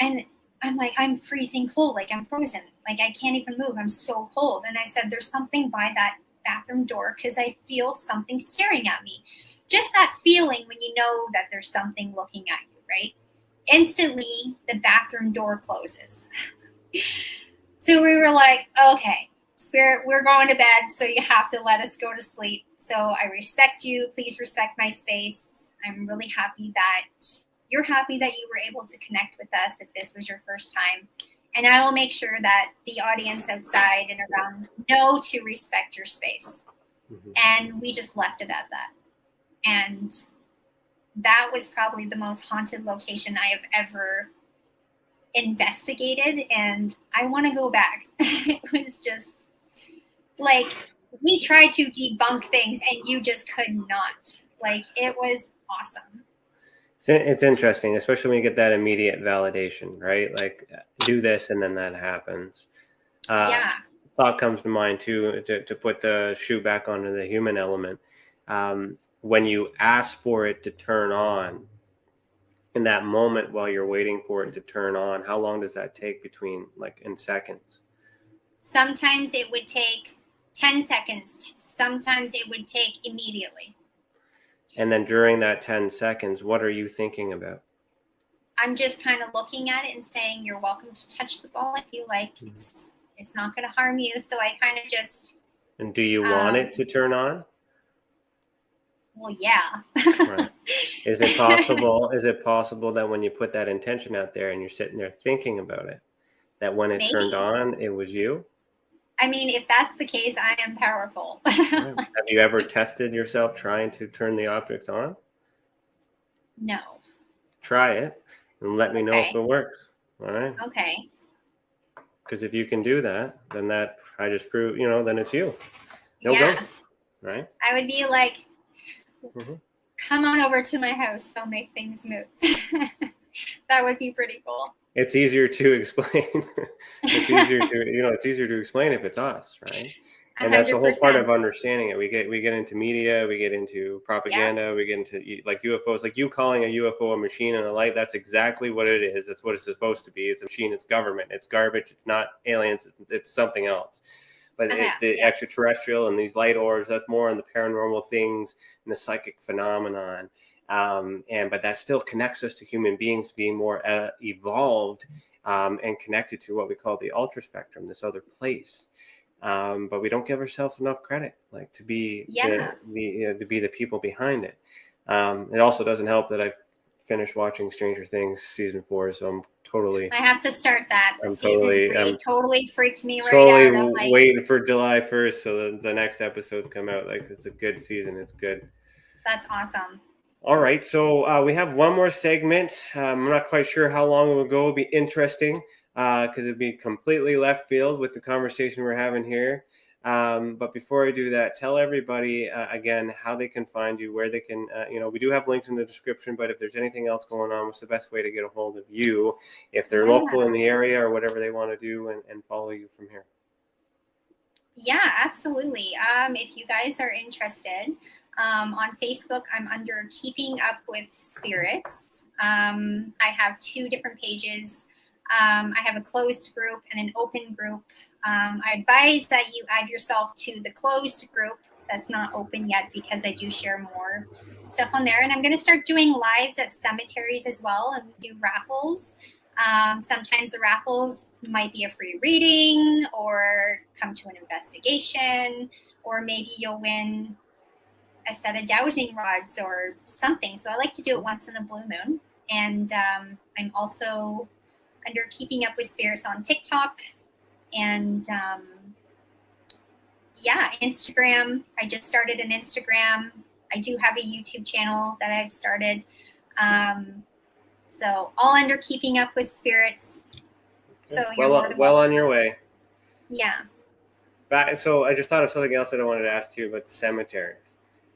And I'm like, I'm freezing cold. Like, I'm frozen. Like, I can't even move. I'm so cold. And I said, there's something by that bathroom door because I feel something staring at me. Just that feeling when you know that there's something looking at you, right? Instantly, the bathroom door closes. So we were like, okay, spirit, we're going to bed, so you have to let us go to sleep. So I respect you. Please respect my space. I'm really happy that you're happy that you were able to connect with us if this was your first time. And I will make sure that the audience outside and around know to respect your space. Mm-hmm. And we just left it at that. And that was probably the most haunted location I have ever investigated. And I want to go back. It was just like, we tried to debunk things and you just could not. Like, it was awesome. It's interesting, especially when you get that immediate validation, right? Like, do this and then that happens. Yeah. Thought comes to mind too, to put the shoe back onto the human element. When you ask for it to turn on, in that moment while you're waiting for it to turn on, how long does that take between, like, in seconds? Sometimes it would take 10 seconds. Sometimes it would take immediately. And then during that 10 seconds, what are you thinking about? I'm just kind of looking at it and saying, you're welcome to touch the ball if you like. Mm-hmm. It's not going to harm you. So I kind of just... And do you want it to turn on? Well, yeah. Right. Is it possible that when you put that intention out there and you're sitting there thinking about it, that when it turned on, it was you? I mean, if that's the case, I am powerful. Have you ever tested yourself trying to turn the object on? No. Try it and let me know if it works. All right? Okay. Because if you can do that, then that I just prove, then it's you. No ghost, right? I would be like, come on over to my house. I'll make things move. That would be pretty cool. It's easier to explain. It's easier to explain if it's us, right? And that's the whole part 100%. of understanding it. We get into media, we get into propaganda, we get into like UFOs, like you calling a UFO a machine and a light. That's exactly what it is. That's what it's supposed to be. It's a machine. It's government. It's garbage. It's not aliens. It's something else. But the extraterrestrial and these light orbs, that's more on the paranormal things and the psychic phenomenon. But that still connects us to human beings being more evolved and connected to what we call the ultra spectrum, this other place. But we don't give ourselves enough credit, like to be the people behind it. It also doesn't help that I've finished watching Stranger Things season 4, so I'm totally. I have to start that. I'm season totally. 3 totally freaked me right totally out. I'm like, waiting for July 1st, so the next episodes come out. Like, it's a good season. It's good. That's awesome. All right, so we have one more segment. I'm not quite sure how long it will go. It'll be interesting because it'd be completely left field with the conversation we're having here. But before I do that, tell everybody again how they can find you, where they can, we do have links in the description, but if there's anything else going on, what's the best way to get a hold of you if they're local in the area or whatever they want to do and follow you from here? Yeah, absolutely. If you guys are interested, on Facebook, I'm under Keeping Up with Spirits. I have 2 different pages. I have a closed group and an open group. I advise that you add yourself to the closed group that's not open yet because I do share more stuff on there. And I'm going to start doing lives at cemeteries as well. And we do raffles. Sometimes the raffles might be a free reading or come to an investigation, or maybe you'll win a set of dowsing rods or something. So I like to do it once in a blue moon. And I'm also under Keeping Up with Spirits on TikTok and Instagram. I just started an Instagram. I do have a YouTube channel that I've started. So all under Keeping Up with Spirits. So you're well on your way. Yeah. So I just thought of something else that I wanted to ask you about the cemeteries.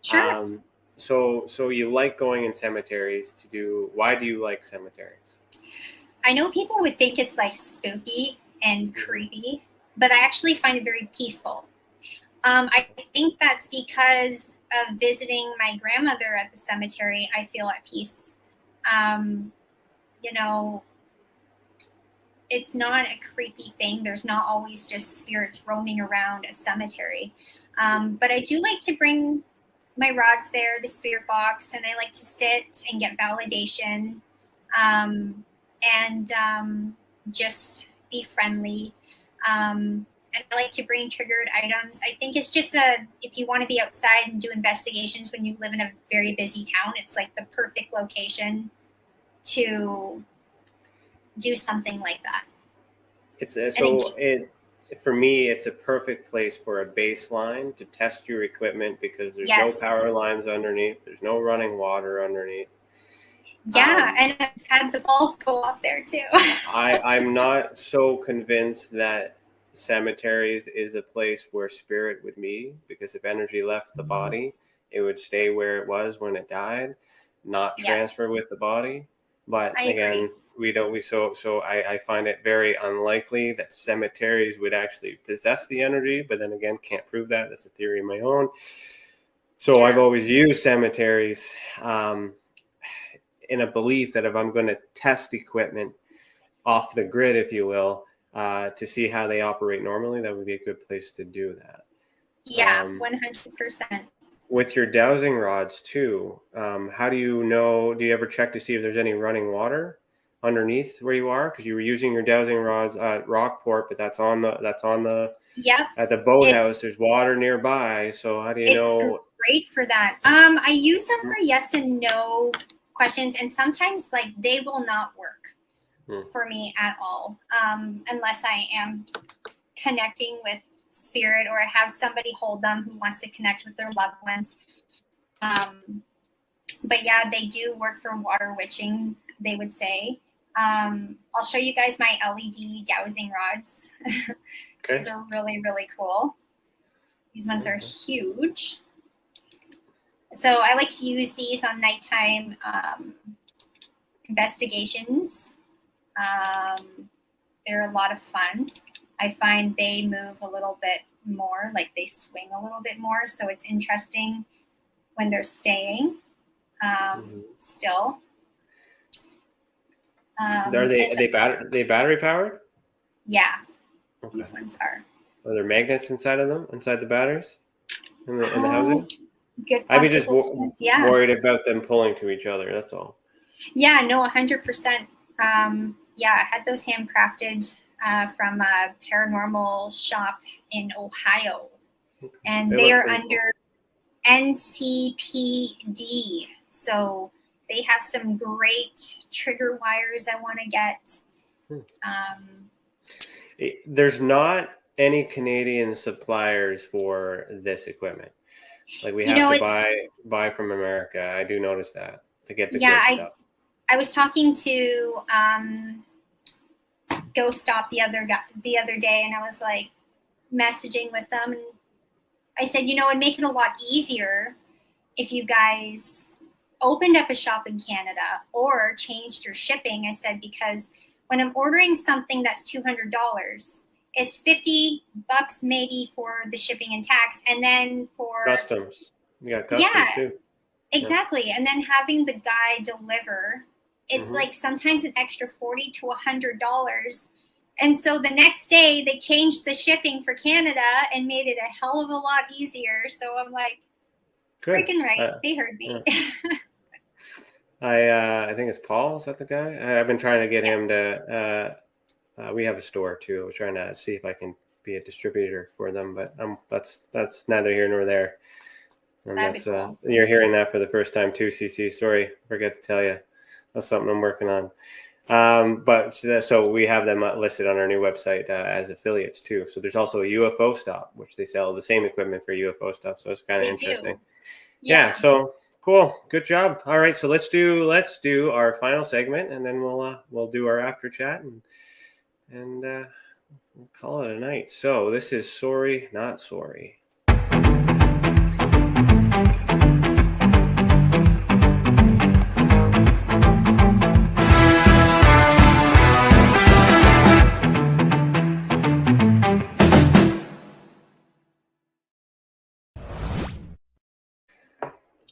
Sure. So you like going in cemeteries to do? Why do you like cemeteries? I know people would think it's like spooky and creepy, but I actually find it very peaceful. I think that's because of visiting my grandmother at the cemetery. I feel at peace. It's not a creepy thing. There's not always just spirits roaming around a cemetery. But I do like to bring my rods there, the spirit box, and I like to sit and get validation and just be friendly. And I like to bring triggered items. I think it's just if you want to be outside and do investigations when you live in a very busy town, it's like the perfect location to do something like that. For me, it's a perfect place for a baseline to test your equipment because there's no power lines underneath. There's no running water underneath. Yeah, and I've had the balls go off there too. I'm not so convinced that cemeteries is a place where spirit would be, because if energy left the body, it would stay where it was when it died, not transfer with the body. But again, I find it very unlikely that cemeteries would actually possess the energy, but then again, can't prove that. That's a theory of my own. So I've always used cemeteries in a belief that if I'm going to test equipment off the grid, if you will, to see how they operate normally, that would be a good place to do that. Yeah, 100%. With your dowsing rods too, how do you know? Do you ever check to see if there's any running water underneath where you are? Because you were using your dowsing rods at Rockport, but that's on the at the boathouse. There's water nearby, so how do you know? It's great for that. I use them for yes and no questions, and sometimes like they will not work for me at all unless I am connecting with spirit or I have somebody hold them who wants to connect with their loved ones. But yeah, they do work for water witching, they would say. I'll show you guys my LED dowsing rods. Okay. These are really, really cool. These ones are huge. So I like to use these on nighttime investigations. They're a lot of fun. I find they move a little bit more, like they swing a little bit more. So it's interesting when they're staying still. Are they battery powered? Yeah, Okay. these ones are. Are there magnets inside of them, inside the batteries, in the housing? Good. I'd be just yeah. worried about them pulling to each other. That's all. Yeah, no, 100%. Yeah, I had those handcrafted from a paranormal shop in Ohio, and they are under NCPD. So they have some great trigger wires I want to get. There's not any Canadian suppliers for this equipment. Like we have to buy from America. I do notice that to get the good stuff. I was talking to Ghost Stop the other day, and I was like messaging with them, and I said, it'd make it a lot easier if you guys opened up a shop in Canada or changed your shipping. I said, because when I'm ordering something that's $200, it's $50 maybe for the shipping and tax, and then for customs. You got customs too. Exactly. And then having the guy deliver, it's like sometimes an extra $40 to $100. And so the next day they changed the shipping for Canada and made it a hell of a lot easier. So I'm like, freaking right. They heard me. I think it's Paul. Is that the guy? I've been trying to get him to, we have a store too. I was trying to see if I can be a distributor for them, but that's neither here nor there. And that's cool. You're hearing that for the first time too, CC. Sorry, forget to tell you. That's something I'm working on. But so we have them listed on our new website as affiliates too. So there's also a UFO stop, which they sell the same equipment for UFO stuff. So it's kind of interesting. Yeah. So cool. Good job. All right. So let's do our final segment, and then we'll do our after chat and we'll call it a night. So this is Sorry, Not Sorry.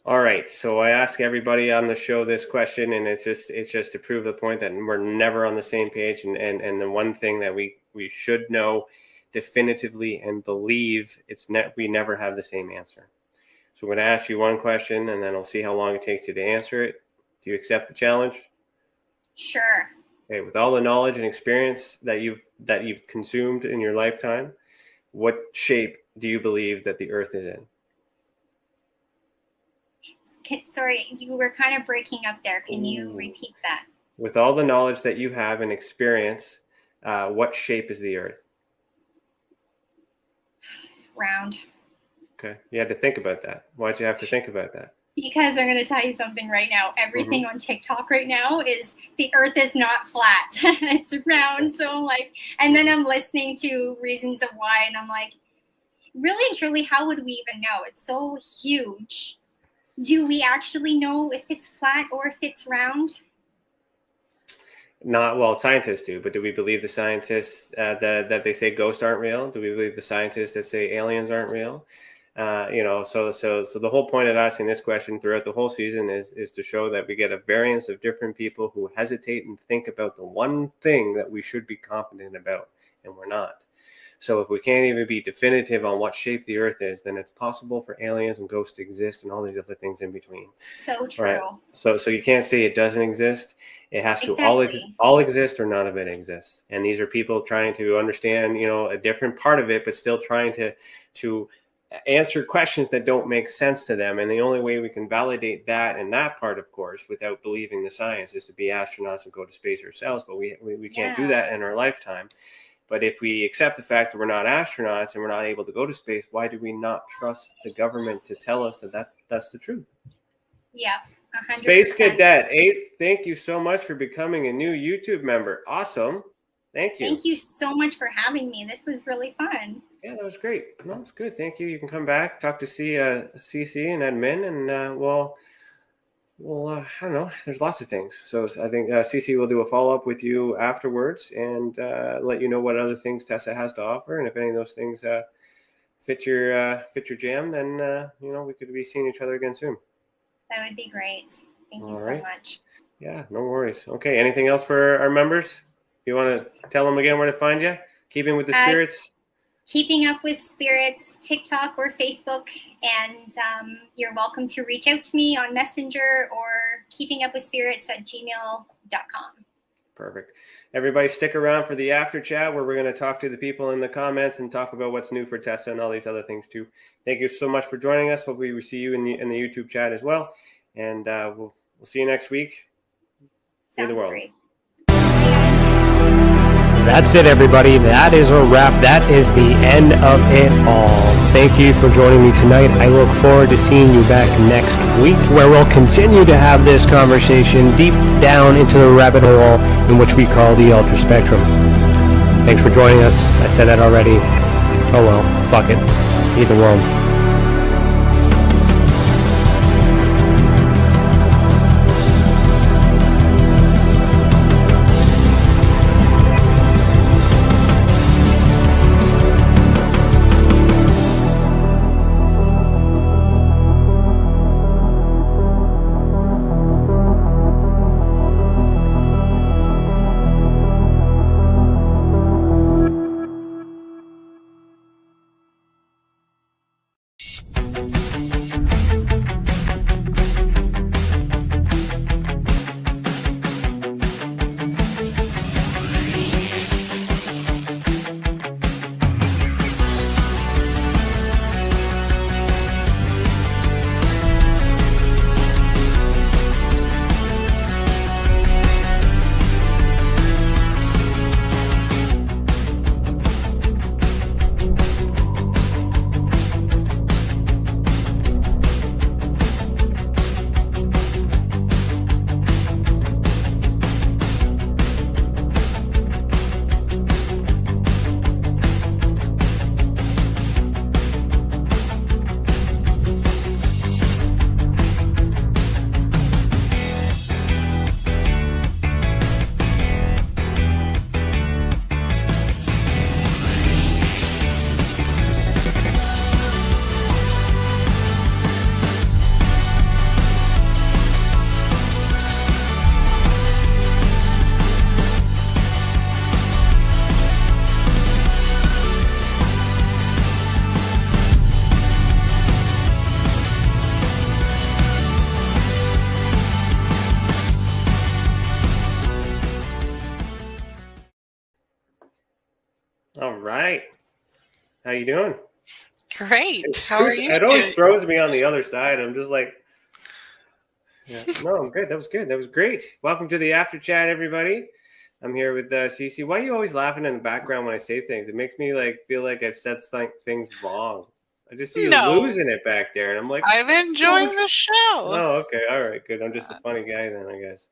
All right, so I ask everybody on the show this question, and it's just to prove the point that we're never on the same page. And the one thing that we should know definitively and believe we never have the same answer. So I'm going to ask you one question, and then I'll see how long it takes you to answer it. Do you accept the challenge? Sure. Okay, with all the knowledge and experience that you've consumed in your lifetime, what shape do you believe that the Earth is in? Sorry, you were kind of breaking up there. Can you repeat that? With all the knowledge that you have and experience, what shape is the Earth? Round. Okay. You had to think about that. Why'd you have to think about that? Because I'm going to tell you something right now. Everything on TikTok right now is the Earth is not flat. It's round. So I'm like, and then I'm listening to reasons of why. And I'm like, really and truly, how would we even know? It's so huge. Do we actually know if it's flat or if it's round? Not well, scientists do, but do we believe the scientists that they say ghosts aren't real? Do we believe the scientists that say aliens aren't real? So the whole point of asking this question throughout the whole season is to show that we get a variance of different people who hesitate and think about the one thing that we should be confident about, and we're not. So if we can't even be definitive on what shape the Earth is, then it's possible for aliens and ghosts to exist and all these other things in between. So true. Right? So you can't say it doesn't exist. It has to all exist or none of it exists. And these are people trying to understand, a different part of it, but still trying to answer questions that don't make sense to them. And the only way we can validate that and that part, of course, without believing the science, is to be astronauts and go to space ourselves. But we can't do that in our lifetime. But if we accept the fact that we're not astronauts and we're not able to go to space, why do we not trust the government to tell us that that's the truth? Yeah, 100%. Space Cadet 8, thank you so much for becoming a new YouTube member. Awesome. Thank you. Thank you so much for having me. This was really fun. Yeah, that was great. No, it's good. Thank you. You can come back, talk to CC and admin, and Well, I don't know. There's lots of things. So I think Cece will do a follow-up with you afterwards and let you know what other things Tessa has to offer. And if any of those things fit your jam, then, we could be seeing each other again soon. That would be great. Thank you so much. Yeah, no worries. Okay, anything else for our members? You want to tell them again where to find you? Keeping with the Spirits? Keeping Up with Spirits, TikTok or Facebook, and you're welcome to reach out to me on Messenger or keepingupwithspirits@gmail.com. Perfect. Everybody stick around for the after chat where we're going to talk to the people in the comments and talk about what's new for Tessa and all these other things too. Thank you so much for joining us. Hopefully we see you in the YouTube chat as well. And we'll see you next week. Sounds great. That's it, everybody. That is a wrap. That is the end of it all. Thank you for joining me tonight. I look forward to seeing you back next week, where we'll continue to have this conversation deep down into the rabbit hole in which we call the Ultra Spectrum. Thanks for joining us. I said that already. Oh well, fuck it. Either world. All right. How you doing? Great. How are you? It always throws me on the other side. I'm just like, no, I'm good. That was good. That was great. Welcome to the after chat, everybody. I'm here with Cece. Why are you always laughing in the background when I say things? It makes me feel like I've said things wrong. I just see you losing it back there, and I'm like, I'm enjoying the show. Oh, okay. All right, good. I'm just a funny guy then, I guess.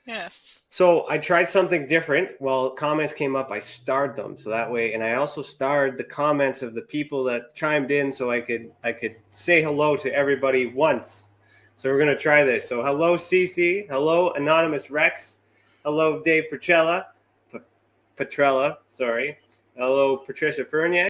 Yes. So I tried something different. While comments came up, I starred them. So that way, and I also starred the comments of the people that chimed in so I could say hello to everybody once. So we're going to try this. So hello, Cece. Hello, Anonymous Rex. Hello, Dave Petrella. Sorry. Hello, Patricia Fernier.